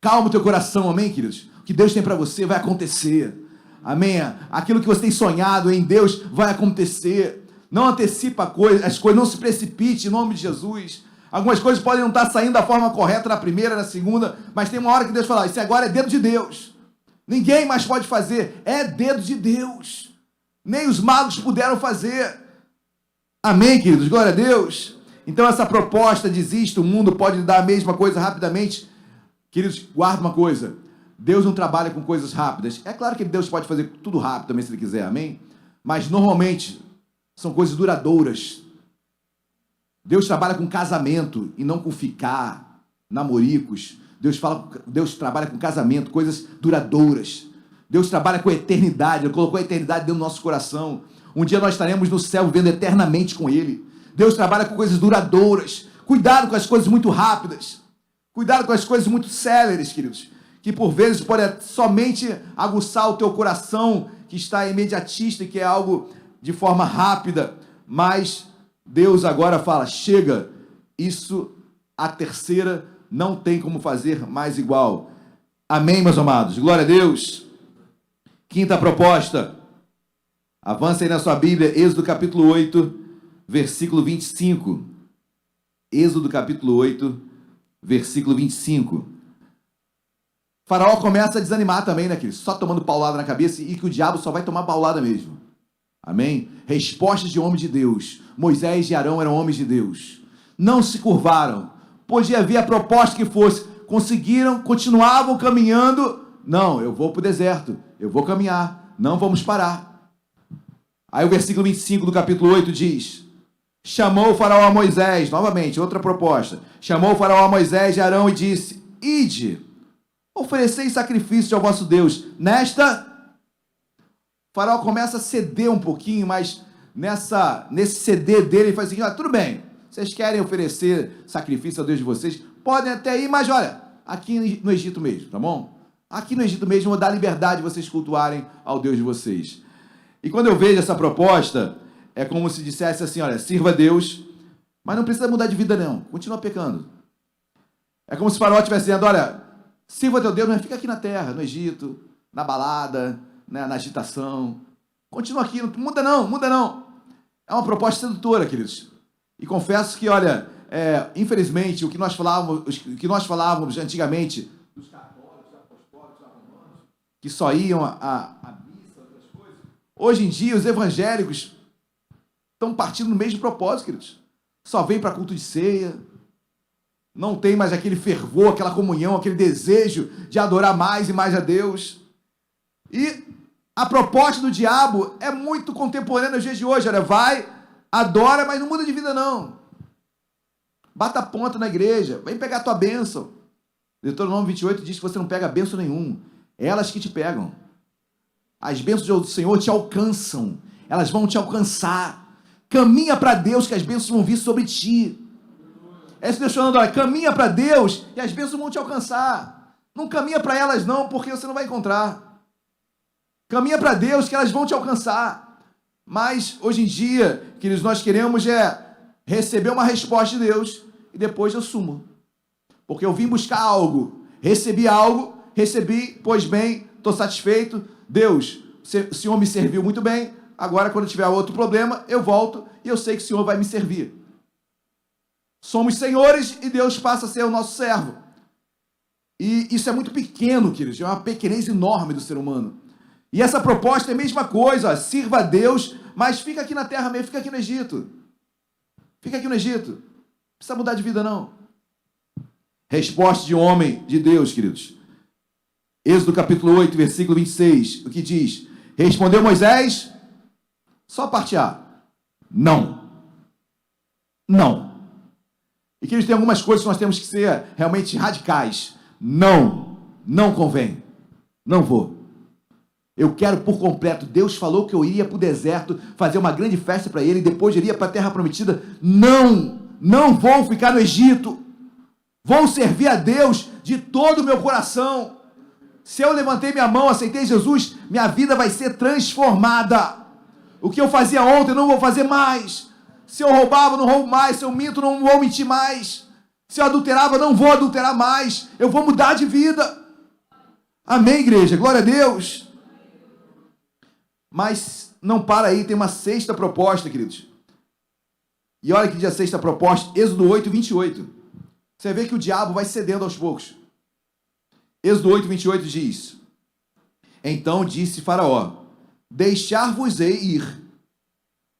calma o teu coração, amém, queridos? O que Deus tem para você vai acontecer, amém? Aquilo que você tem sonhado em Deus vai acontecer. Não antecipa as coisas, não se precipite em nome de Jesus. Algumas coisas podem não estar saindo da forma correta na primeira, na segunda, mas tem uma hora que Deus fala, isso agora é dedo de Deus. Ninguém mais pode fazer, é dedo de Deus. Nem os magos puderam fazer. Amém, queridos? Glória a Deus. Então essa proposta diz isto, o mundo pode lhe dar a mesma coisa rapidamente. Queridos, guarda uma coisa. Deus não trabalha com coisas rápidas. É claro que Deus pode fazer tudo rápido também, se Ele quiser, amém? Mas normalmente são coisas duradouras. Deus trabalha com casamento e não com ficar, namoricos. Deus trabalha com casamento, coisas duradouras. Deus trabalha com a eternidade. Ele colocou a eternidade dentro do nosso coração. Um dia nós estaremos no céu vivendo eternamente com Ele. Deus trabalha com coisas duradouras. Cuidado com as coisas muito rápidas. Cuidado com as coisas muito céleres, queridos. Que por vezes pode somente aguçar o teu coração, que está imediatista e que é algo de forma rápida. Mas Deus agora fala, chega, isso, a terceira, não tem como fazer mais igual. Amém, meus amados? Glória a Deus. Quinta proposta. Avança aí na sua Bíblia, Êxodo capítulo 8, versículo 25. Êxodo capítulo 8, versículo 25. Faraó começa a desanimar também, né, querido? Só tomando paulada na cabeça e que o diabo só vai tomar paulada mesmo. Amém? Respostas de homem de Deus. Moisés e Arão eram homens de Deus. Não se curvaram. Podia haver a proposta que fosse. Conseguiram, continuavam caminhando. Não, eu vou para o deserto. Eu vou caminhar. Não vamos parar. Aí o versículo 25 do capítulo 8 diz, chamou o faraó a Moisés, novamente, outra proposta, chamou o faraó a Moisés e Arão e disse, ide, oferecei sacrifício ao vosso Deus. Nesta, o faraó começa a ceder um pouquinho, mas nesse ceder dele, ele faz assim, tudo bem, vocês querem oferecer sacrifício ao Deus de vocês, podem até ir, mas olha, aqui no Egito mesmo, tá bom? Aqui no Egito mesmo, eu vou dar liberdade de vocês cultuarem ao Deus de vocês. E quando eu vejo essa proposta, é como se dissesse assim, olha, sirva a Deus, mas não precisa mudar de vida não, continua pecando. É como se o faraó estivesse dizendo, olha, sirva a teu Deus, mas fica aqui na terra, no Egito, na balada, né, na agitação. Continua aqui, não muda não. É uma proposta sedutora, queridos. E confesso que, olha, infelizmente, o que nós falávamos antigamente, dos católicos, apostólicos, romanos, que só iam a hoje em dia, os evangélicos estão partindo no mesmo propósito, queridos. Só vem para culto de ceia, não tem mais aquele fervor, aquela comunhão, aquele desejo de adorar mais e mais a Deus. E a proposta do diabo é muito contemporânea nos dias de hoje. Olha, vai, adora, mas não muda de vida não. Bata a ponta na igreja, vem pegar a tua bênção. Deuteronômio 28 diz que você não pega bênção nenhuma, é elas que te pegam. As bênçãos do Senhor te alcançam. Elas vão te alcançar. Caminha para Deus que as bênçãos vão vir sobre ti. É isso que Deus falando, olha, caminha para Deus e as bênçãos vão te alcançar. Não caminha para elas não, porque você não vai encontrar. Caminha para Deus que elas vão te alcançar. Mas, hoje em dia, queridos, nós queremos receber uma resposta de Deus e depois eu sumo. Porque eu vim buscar algo, recebi, pois bem, estou satisfeito. Deus, o Senhor me serviu muito bem, agora quando tiver outro problema, eu volto e eu sei que o Senhor vai me servir. Somos senhores e Deus passa a ser o nosso servo. E isso é muito pequeno, queridos, é uma pequenez enorme do ser humano. E essa proposta é a mesma coisa, sirva a Deus, mas fica aqui na terra mesmo, fica aqui no Egito. Fica aqui no Egito. Não precisa mudar de vida não. Resposta de um homem de Deus, queridos. Êxodo capítulo 8, versículo 26, o que diz? Respondeu Moisés, só parte A, não. E que tem algumas coisas que nós temos que ser realmente radicais. Não convém, não vou. Eu quero por completo, Deus falou que eu iria para o deserto, fazer uma grande festa para ele, e depois iria para a terra prometida. Não vou ficar no Egito, vou servir a Deus de todo o meu coração. Se eu levantei minha mão, aceitei Jesus, minha vida vai ser transformada. O que eu fazia ontem, eu não vou fazer mais. Se eu roubava, não roubo mais. Se eu minto, não vou mentir mais. Se eu adulterava, não vou adulterar mais. Eu vou mudar de vida. Amém, igreja? Glória a Deus. Mas não para aí, tem uma sexta proposta, queridos. E olha que diz a sexta proposta, Êxodo 8, 28. Você vê que o diabo vai cedendo aos poucos. Êxodo 8, 28 diz: Então disse Faraó: Deixar-vos-ei ir,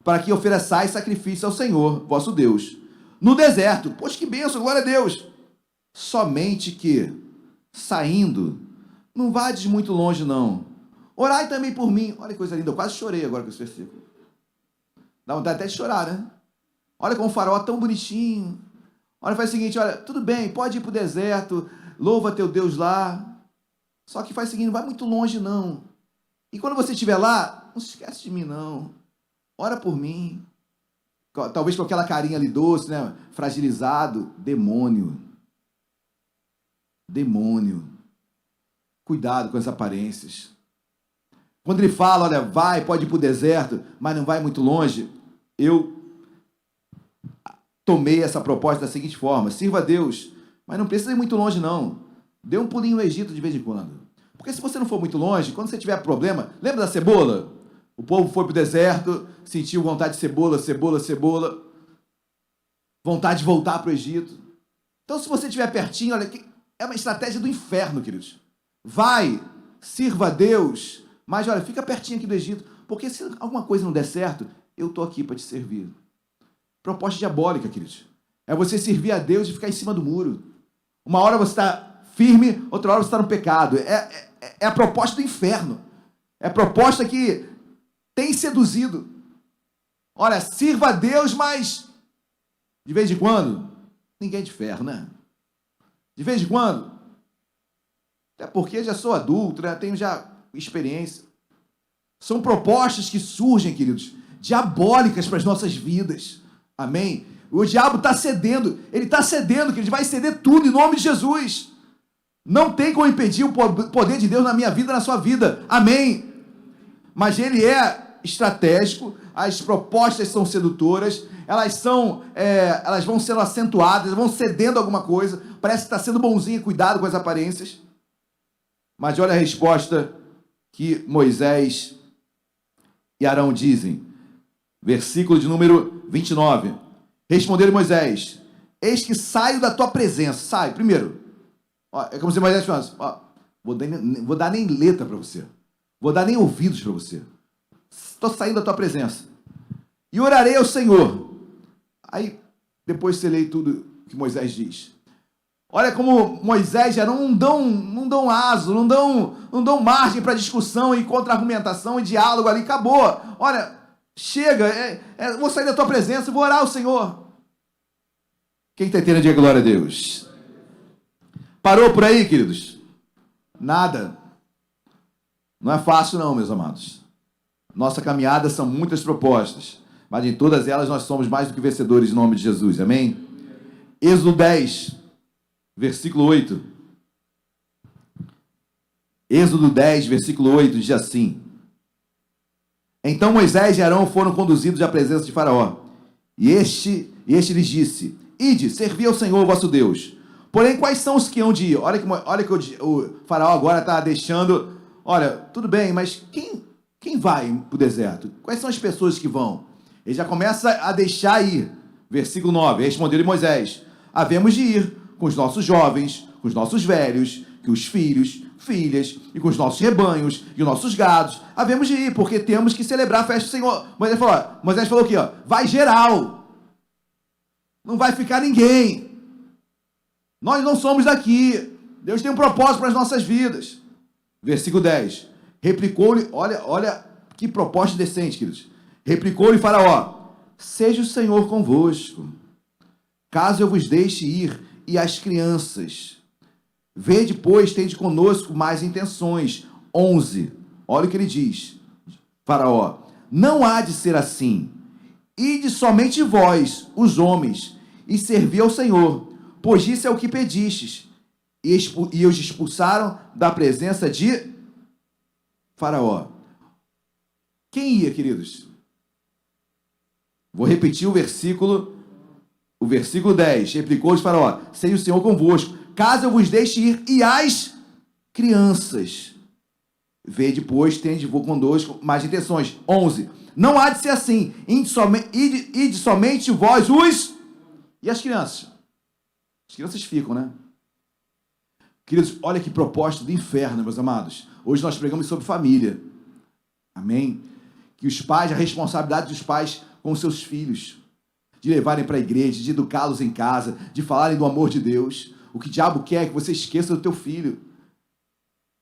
para que ofereçais sacrifício ao Senhor, vosso Deus, no deserto. Pois que bênção, glória a Deus. Somente que, saindo, não vades muito longe, não. Orai também por mim. Olha que coisa linda, eu quase chorei agora com esse versículo. Dá vontade até de chorar, né? Olha como o Faraó é tão bonitinho. Olha, faz o seguinte, olha, tudo bem, pode ir para o deserto, louva teu Deus lá. Só que faz o seguinte, não vai muito longe, não. E quando você estiver lá, não se esquece de mim, não. Ora por mim. Talvez com aquela carinha ali doce, né? Fragilizado. Demônio. Demônio. Cuidado com as aparências. Quando ele fala, olha, vai, pode ir para o deserto, mas não vai muito longe, eu tomei essa proposta da seguinte forma: sirva a Deus, mas não precisa ir muito longe, não. Dê um pulinho no Egito de vez em quando. Porque se você não for muito longe, quando você tiver problema, lembra da cebola? O povo foi para o deserto, sentiu vontade de cebola, vontade de voltar para o Egito. Então, se você estiver pertinho, olha, é uma estratégia do inferno, queridos. Vai, sirva a Deus, mas olha, fica pertinho aqui do Egito, porque se alguma coisa não der certo, eu estou aqui para te servir. Proposta diabólica, queridos. É você servir a Deus e ficar em cima do muro. Uma hora você está firme, outra hora você está no pecado. É a proposta do inferno. É a proposta que tem seduzido. Olha, sirva a Deus, mas de vez em quando, ninguém é de ferro, né? De vez em quando. Até porque já sou adulto, né? Tenho já experiência. São propostas que surgem, queridos, diabólicas para as nossas vidas. Amém? O diabo está cedendo. Ele está cedendo, queridos, vai ceder tudo em nome de Jesus. Não tem como impedir o poder de Deus na minha vida, na sua vida. Amém? Mas ele é estratégico, as propostas são sedutoras, elas vão sendo acentuadas, vão cedendo alguma coisa, parece que está sendo bonzinho, cuidado com as aparências. Mas olha a resposta que Moisés e Arão dizem. Versículo de número 29. Respondeu Moisés: Eis que saio da tua presença. Sai, primeiro. Ó, é como se Moisés falasse: vou dar nem letra para você. Vou dar nem ouvidos para você. Estou saindo da tua presença. E orarei ao Senhor. Aí, depois você lê tudo que Moisés diz. Olha como Moisés e Arão não dão aso, não dão margem para discussão e contra-argumentação e diálogo ali. Acabou. Olha, chega. Vou sair da tua presença e vou orar ao Senhor. Quem está entendendo, diga glória a Deus. Parou por aí, queridos? Nada. Não é fácil não, meus amados. Nossa caminhada são muitas propostas, mas em todas elas nós somos mais do que vencedores em nome de Jesus, amém? Êxodo 10, versículo 8. Êxodo 10, versículo 8, diz assim: Então Moisés e Arão foram conduzidos à presença de Faraó, e este lhes disse: Ide, servi ao Senhor vosso Deus. Porém, quais são os que hão de ir? Olha que o Faraó agora está deixando... Olha, tudo bem, mas quem vai para o deserto? Quais são as pessoas que vão? Ele já começa a deixar ir. Versículo 9. Respondeu-lhe Moisés: Havemos de ir com os nossos jovens, com os nossos velhos, com os filhos, filhas, e com os nossos rebanhos, e os nossos gados. Havemos de ir, porque temos que celebrar a festa do Senhor. Moisés falou aqui, vai geral. Não vai ficar ninguém. Nós não somos daqui. Deus tem um propósito para as nossas vidas. Versículo 10. Replicou-lhe, olha que proposta decente, queridos. Replicou-lhe Faraó: Seja o Senhor convosco, caso eu vos deixe ir, e as crianças. Vede, pois, tende conosco mais intenções. 11. Olha o que ele diz. Faraó: Não há de ser assim. Ide somente vós, os homens, e servi ao Senhor, pois isso é o que pedistes. e os expulsaram da presença de Faraó. Quem ia, queridos? Vou repetir o versículo 10. Replicou-lhes Faraó: seja o Senhor convosco, caso eu vos deixe ir, e as crianças. Vede, pois, tende convosco mais intenções. 11. Não há de ser assim. Ide somente vós os... E as crianças? As crianças ficam, né? Queridos, olha que proposta do inferno, meus amados. Hoje nós pregamos sobre família. Amém? Que os pais, a responsabilidade dos pais com os seus filhos, de levarem para a igreja, de educá-los em casa, de falarem do amor de Deus. O que o diabo quer é que você esqueça do teu filho.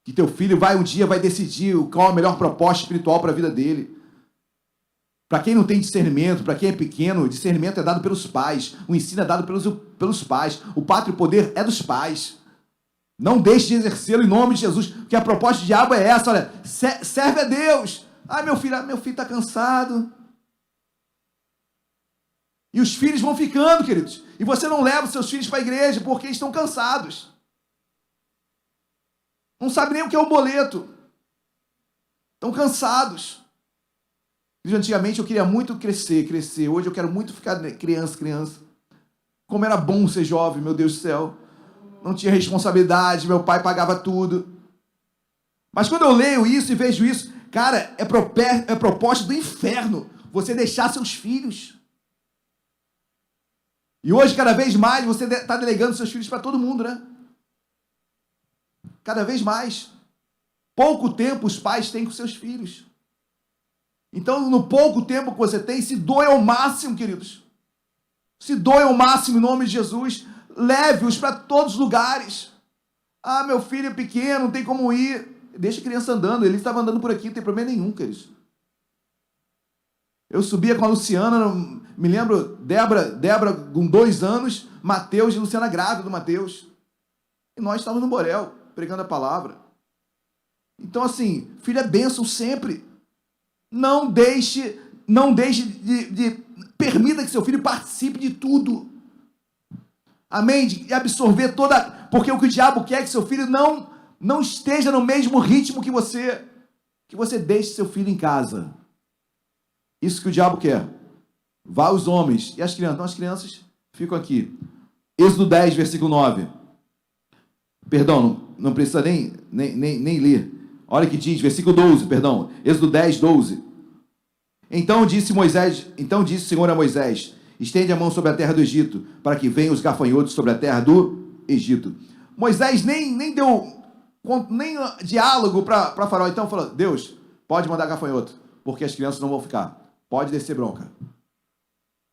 Que teu filho um dia vai decidir qual a melhor proposta espiritual para a vida dele. Para quem não tem discernimento, para quem é pequeno, o discernimento é dado pelos pais, o ensino é dado pelos pais, o pátrio poder é dos pais. Não deixe de exercê-lo em nome de Jesus, porque a proposta do diabo é essa, olha, serve a Deus. Meu filho está cansado. E os filhos vão ficando, queridos. E você não leva os seus filhos para a igreja porque eles estão cansados. Não sabe nem o que é um boleto. Estão cansados. Antigamente eu queria muito crescer. Hoje eu quero muito ficar criança. Como era bom ser jovem, meu Deus do céu. Não tinha responsabilidade, meu pai pagava tudo. Mas quando eu leio isso e vejo isso, cara, é proposta do inferno você deixar seus filhos. E hoje, cada vez mais, você está delegando seus filhos para todo mundo, né? Cada vez mais. Pouco tempo os pais têm com seus filhos. Então, no pouco tempo que você tem, se doe ao máximo, queridos. Se doe ao máximo em nome de Jesus. Leve-os para todos os lugares. Meu filho é pequeno, não tem como ir. Deixa a criança andando. Ele estava andando por aqui, não tem problema nenhum, queridos. Eu subia com a Luciana, me lembro, Débora com 2 anos, Mateus e Luciana grávida do Mateus. E nós estávamos no Borel, pregando a palavra. Então, assim, filho é bênção sempre. Não deixe permita que seu filho participe de tudo. Amém? De absorver toda... Porque o que o diabo quer é que seu filho não esteja no mesmo ritmo que você. Que você deixe seu filho em casa. Isso que o diabo quer. Vá os homens. E as crianças? Então as crianças ficam aqui. Êxodo 10, versículo 9. Perdão, não precisa nem ler. Olha que diz, versículo 12, perdão. Êxodo 10, 12. Então disse o Senhor a Moisés: estende a mão sobre a terra do Egito, para que venham os gafanhotos sobre a terra do Egito. Moisés nem deu nem diálogo para Faraó. Então falou: Deus, pode mandar gafanhoto, porque as crianças não vão ficar. Pode descer bronca.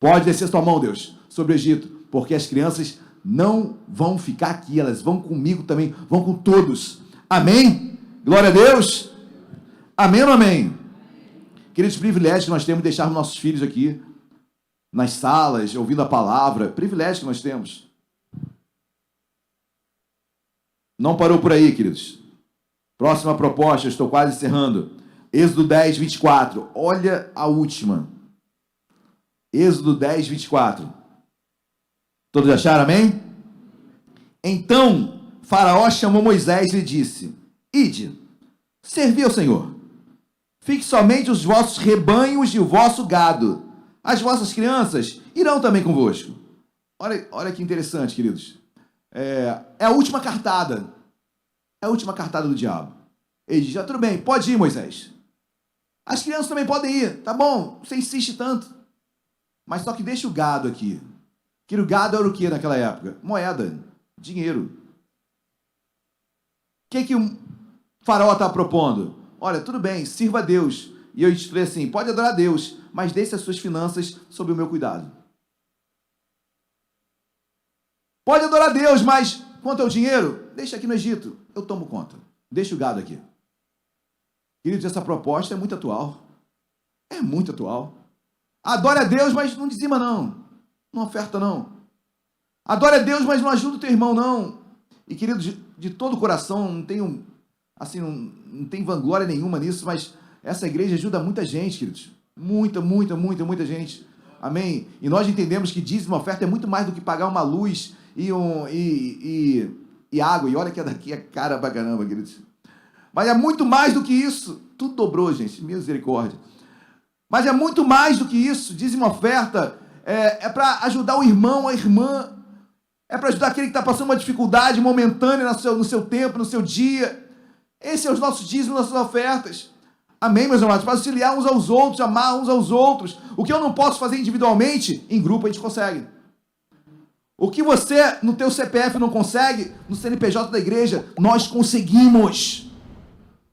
Pode descer sua mão, Deus, sobre o Egito, porque as crianças não vão ficar aqui, elas vão comigo também, vão com todos. Amém? Glória a Deus. Amém ou amém? Queridos, privilégios que nós temos de deixar nossos filhos aqui, nas salas, ouvindo a palavra. Privilégio que nós temos. Não parou por aí, queridos. Próxima proposta, eu estou quase encerrando. Êxodo 10, 24. Olha a última. Êxodo 10, 24. Todos acharam, amém? Então, Faraó chamou Moisés e lhe disse: ide, servi ao Senhor. Fique somente os vossos rebanhos e o vosso gado. As vossas crianças irão também convosco. Olha que interessante, queridos. É a última cartada. É a última cartada do diabo. Ele diz: tudo bem, pode ir, Moisés. As crianças também podem ir, tá bom, você insiste tanto. Mas só que deixa o gado aqui. Que o gado era o que naquela época? Moeda, dinheiro. O que o Faraó está propondo? Olha, tudo bem, sirva a Deus. E eu falei assim: pode adorar a Deus, mas deixe as suas finanças sob o meu cuidado. Pode adorar a Deus, mas quanto ao dinheiro, deixa aqui no Egito, eu tomo conta. Deixa o gado aqui. Queridos, essa proposta é muito atual. É muito atual. Adore a Deus, mas não dizima não. Não oferta não. Adore a Deus, mas não ajuda o teu irmão não. E queridos, de todo o coração, não tenho, assim, não tem vanglória nenhuma nisso, mas essa igreja ajuda muita gente, queridos. Muita gente. Amém? E nós entendemos que dízimo e oferta é muito mais do que pagar uma luz e e água. E olha que daqui é cara pra caramba, queridos. Mas é muito mais do que isso. Tudo dobrou, gente. Misericórdia. Mas é muito mais do que isso. Dízimo oferta é para ajudar o irmão, a irmã. É para ajudar aquele que está passando uma dificuldade momentânea no seu tempo, no seu dia. Esses são os nossos dízimos, nossas ofertas. Amém, meus amados? Para auxiliar uns aos outros, amar uns aos outros. O que eu não posso fazer individualmente, em grupo a gente consegue. O que você, no teu CPF, não consegue, no CNPJ da igreja, nós conseguimos.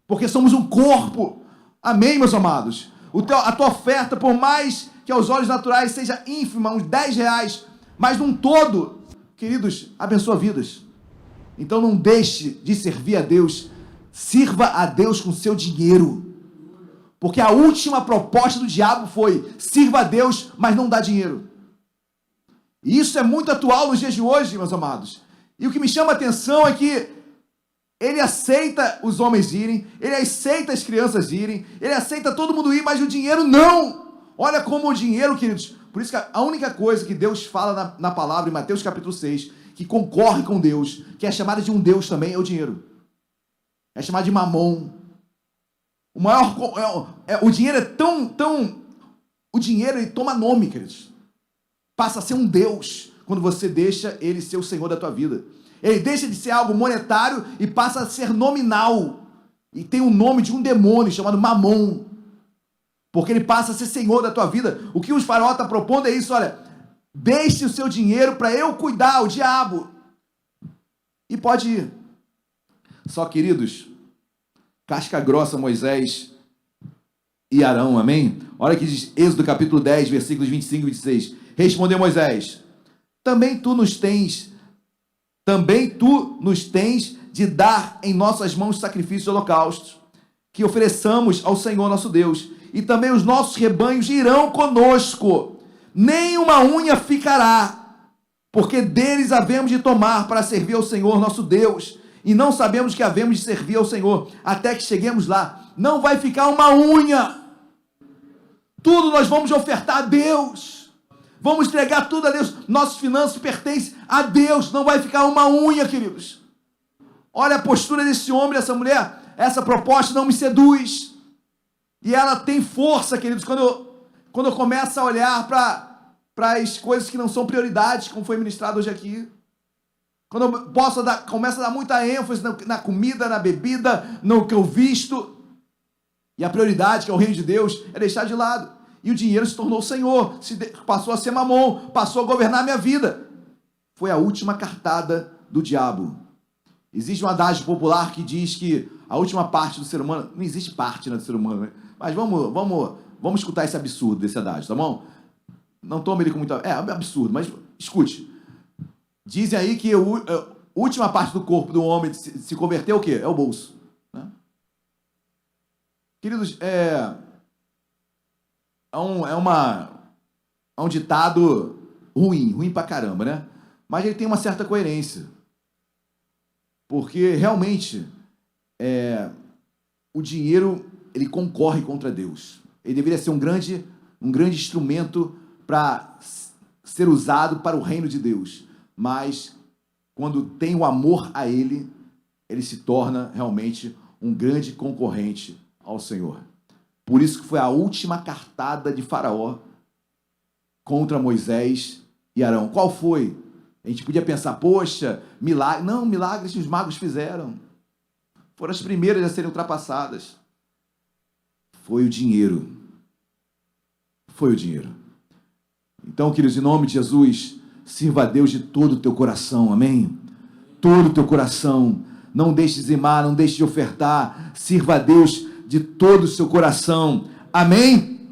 Porque somos um corpo. Amém, meus amados? A tua oferta, por mais que aos olhos naturais seja ínfima, uns 10 reais, mas num todo, queridos, abençoa vidas. Então não deixe de servir a Deus. Sirva a Deus com seu dinheiro. Porque a última proposta do diabo foi: sirva a Deus, mas não dá dinheiro. E isso é muito atual nos dias de hoje, meus amados. E o que me chama a atenção é que ele aceita os homens irem, ele aceita as crianças irem, ele aceita todo mundo ir, mas o dinheiro não. Olha como o dinheiro, queridos. Por isso que a única coisa que Deus fala na palavra, em Mateus capítulo 6, que concorre com Deus, que é chamada de um Deus também, é o dinheiro. É chamado de mamon. O dinheiro é tão... O dinheiro, ele toma nome, queridos. Passa a ser um Deus quando você deixa ele ser o Senhor da tua vida. Ele deixa de ser algo monetário e passa a ser nominal. E tem o nome de um demônio chamado Mamon. Porque ele passa a ser Senhor da tua vida. O que os faraó está propondo é isso, olha. Deixe o seu dinheiro para eu cuidar, o diabo. E pode ir. Só, queridos, casca grossa Moisés e Arão, amém? Olha que diz Êxodo capítulo 10, versículos 25 e 26. Respondeu Moisés: também tu nos tens de dar em nossas mãos sacrifícios de holocaustos, que ofereçamos ao Senhor nosso Deus, e também os nossos rebanhos irão conosco, nem uma unha ficará, porque deles havemos de tomar para servir ao Senhor nosso Deus, e não sabemos que havemos de servir ao Senhor, até que cheguemos lá. Não vai ficar uma unha, tudo nós vamos ofertar a Deus. Vamos entregar tudo a Deus. Nossas finanças pertencem a Deus. Não vai ficar uma unha, queridos. Olha a postura desse homem, dessa mulher. Essa proposta não me seduz. E ela tem força, queridos. Quando eu começo a olhar para as coisas que não são prioridades, como foi ministrado hoje aqui. Quando eu começo a dar muita ênfase na comida, na bebida, no que eu visto. E a prioridade, que é o reino de Deus, é deixar de lado. E o dinheiro se tornou o Senhor, passou a ser mamon, passou a governar a minha vida. Foi a última cartada do diabo. Existe um adágio popular que diz que a última parte do ser humano... Não existe parte, né, do ser humano, né? Mas vamos escutar esse absurdo desse adágio, tá bom? Não tome ele com muita... É absurdo, mas escute. Dizem aí que a última parte do corpo do homem se converter é o quê? É o bolso. Né? Queridos, é um ditado ruim pra caramba, né? Mas ele tem uma certa coerência. Porque, realmente, o dinheiro, ele concorre contra Deus. Ele deveria ser um grande instrumento para ser usado para o reino de Deus. Mas, quando tem o amor a ele, ele se torna, realmente, um grande concorrente ao Senhor. Por isso que foi a última cartada de Faraó contra Moisés e Arão. Qual foi? A gente podia pensar, poxa, milagre. Não, milagres que os magos fizeram. Foram as primeiras a serem ultrapassadas. Foi o dinheiro. Foi o dinheiro. Então, queridos, em nome de Jesus, sirva a Deus de todo o teu coração, amém? Todo o teu coração. Não deixe de dizimar, não deixe de ofertar. Sirva a Deus de todo o seu coração. Amém?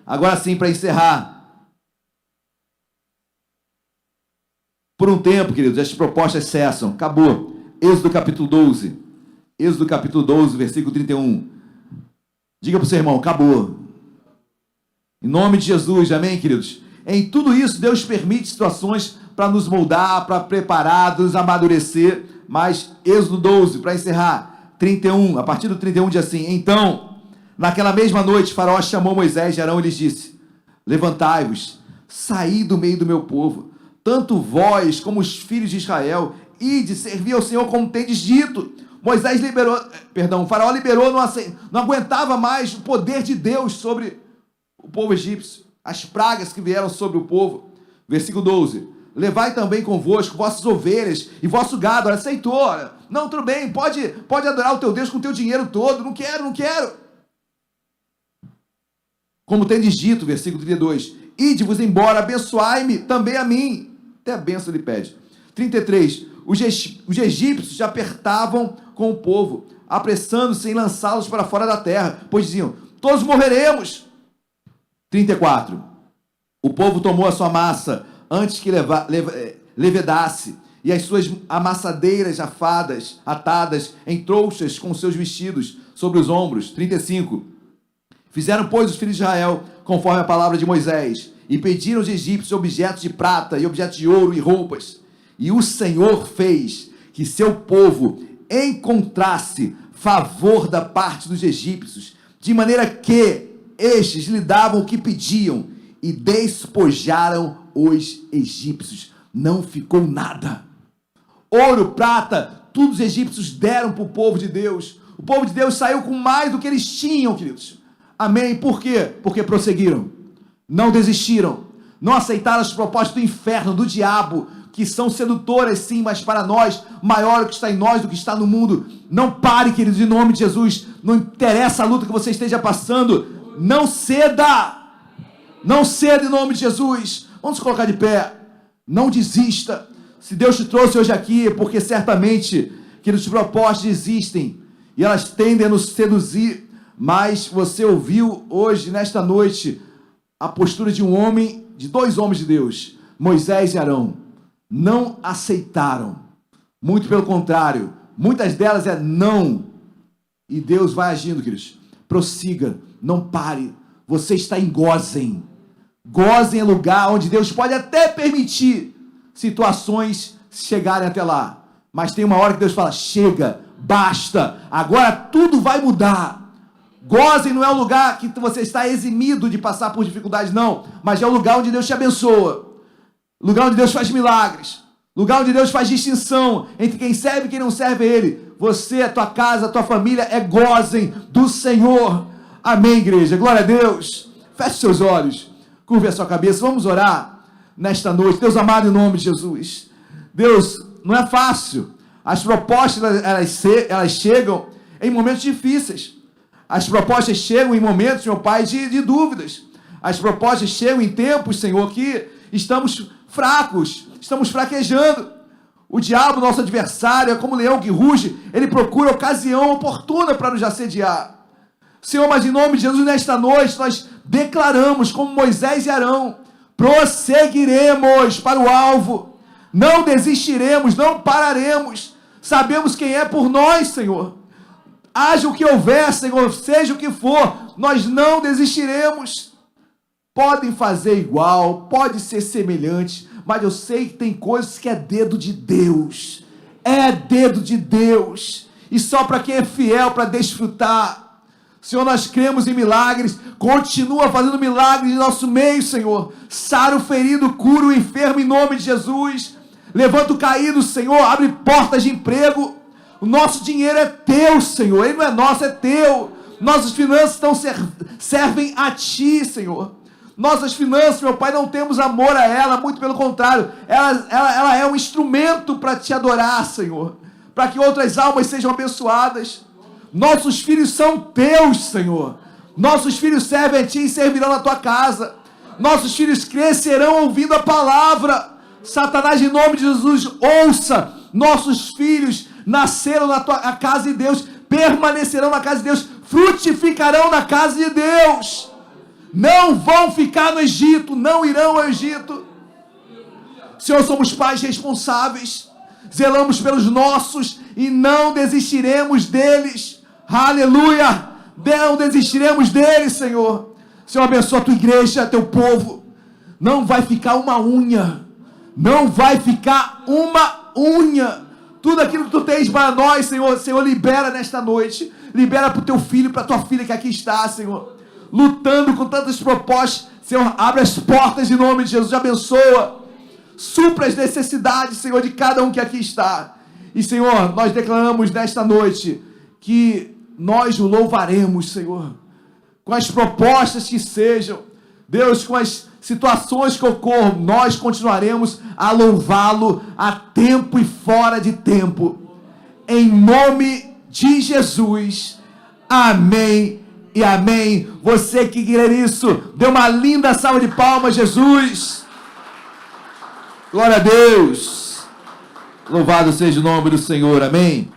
Agora sim, para encerrar. Por um tempo, queridos, as propostas cessam. Acabou. Êxodo capítulo 12. Êxodo capítulo 12, versículo 31. Diga para o seu irmão, acabou. Em nome de Jesus, amém, queridos? Em tudo isso, Deus permite situações para nos moldar, para preparar, nos amadurecer. Mas Êxodo 12, para encerrar. 31, a partir do 31 diz assim: então, naquela mesma noite, Faraó chamou Moisés e Arão e lhes disse: levantai-vos, saí do meio do meu povo, tanto vós como os filhos de Israel, ide, servi ao Senhor como tendes dito. O faraó liberou, não aguentava mais o poder de Deus sobre o povo egípcio, as pragas que vieram sobre o povo. Versículo 12, levai também convosco vossas ovelhas e vosso gado. Ora, aceitou, não, tudo bem, pode adorar o teu Deus com o teu dinheiro todo, não quero. Como tendes dito, versículo 32, ide-vos embora, abençoai-me também a mim. Até a bênção ele pede. 33, os egípcios apertavam com o povo, apressando-se em lançá-los para fora da terra, pois diziam, todos morreremos. 34, o povo tomou a sua massa antes que levedasse, e as suas amassadeiras atadas em trouxas com seus vestidos sobre os ombros. 35, fizeram, pois, os filhos de Israel, conforme a palavra de Moisés, e pediram aos egípcios objetos de prata e objetos de ouro e roupas. E o Senhor fez que seu povo encontrasse favor da parte dos egípcios, de maneira que estes lhe davam o que pediam e despojaram os egípcios. Não ficou nada. Ouro, prata, tudo os egípcios deram para o povo de Deus. O povo de Deus saiu com mais do que eles tinham, queridos. Amém? Por quê? Porque prosseguiram. Não desistiram. Não aceitaram as propostas do inferno, do diabo, que são sedutoras sim, mas para nós, maior o que está em nós do que está no mundo. Não pare, queridos, em nome de Jesus. Não interessa a luta que você esteja passando. Não ceda. Não ceda em nome de Jesus. Vamos colocar de pé. Não desista. Se Deus te trouxe hoje aqui, é porque certamente, queridos, propostas existem e elas tendem a nos seduzir. Mas você ouviu hoje, nesta noite, a postura de dois homens de Deus, Moisés e Arão. Não aceitaram. Muito pelo contrário. Muitas delas é não. E Deus vai agindo, queridos. Prossiga. Não pare. Você está em Gósen. Gósen é lugar onde Deus pode até permitir situações chegarem até lá. Mas tem uma hora que Deus fala, chega, basta. Agora tudo vai mudar. Gósen não é um lugar que você está eximido de passar por dificuldades, não. Mas é o lugar onde Deus te abençoa. Lugar onde Deus faz milagres. Lugar onde Deus faz distinção entre quem serve e quem não serve a Ele. Você, a tua casa, a tua família é Gósen do Senhor. Amém, igreja. Glória a Deus. Feche seus olhos. Curve a sua cabeça. Vamos orar nesta noite. Deus amado, em nome de Jesus. Deus, não é fácil. As propostas, elas chegam em momentos difíceis. As propostas chegam em momentos, meu Pai, de dúvidas. As propostas chegam em tempos, Senhor, que estamos fracos, estamos fraquejando. O diabo, nosso adversário, é como um leão que ruge, ele procura ocasião oportuna para nos assediar. Senhor, mas em nome de Jesus, nesta noite, nós declaramos, como Moisés e Arão, prosseguiremos para o alvo, não desistiremos, não pararemos, sabemos quem é por nós, Senhor. Haja o que houver, Senhor, seja o que for, nós não desistiremos. Podem fazer igual, pode ser semelhante, mas eu sei que tem coisas que é dedo de Deus. É dedo de Deus. E só para quem é fiel para desfrutar. Senhor, nós cremos em milagres. Continua fazendo milagres em nosso meio, Senhor. Sara o ferido, cura o enfermo em nome de Jesus. Levanta o caído, Senhor. Abre portas de emprego. O nosso dinheiro é teu, Senhor. Ele não é nosso, é teu. Nossas finanças servem a ti, Senhor. Nossas finanças, meu Pai, não temos amor a ela, muito pelo contrário, ela é um instrumento para te adorar, Senhor, para que outras almas sejam abençoadas. Nossos filhos são teus, Senhor. Nossos filhos servem a ti e servirão na tua casa. Nossos filhos crescerão ouvindo a palavra. Satanás, em nome de Jesus, ouça. Nossos filhos nasceram na casa de Deus, permanecerão na casa de Deus, frutificarão na casa de Deus. Não vão ficar no Egito, não irão ao Egito. Senhor, somos pais responsáveis, zelamos pelos nossos e não desistiremos deles. Aleluia! Não desistiremos deles, Senhor. Senhor, abençoa a tua igreja, teu povo. Não vai ficar uma unha. Não vai ficar uma unha. Tudo aquilo que tu tens para nós, Senhor, Senhor, libera nesta noite. Libera para o teu filho, para a tua filha que aqui está, Senhor. Lutando com tantas propostas, Senhor, abre as portas em nome de Jesus, abençoa. supra as necessidades, Senhor, de cada um que aqui está. E, Senhor, nós declaramos nesta noite que nós o louvaremos, Senhor, com as propostas que sejam, Deus, com as situações que ocorram, nós continuaremos a louvá-lo a tempo e fora de tempo. Em nome de Jesus. Amém e amém. Você que quer isso, dê uma linda salva de palmas, Jesus. Glória a Deus. Louvado seja o nome do Senhor. Amém.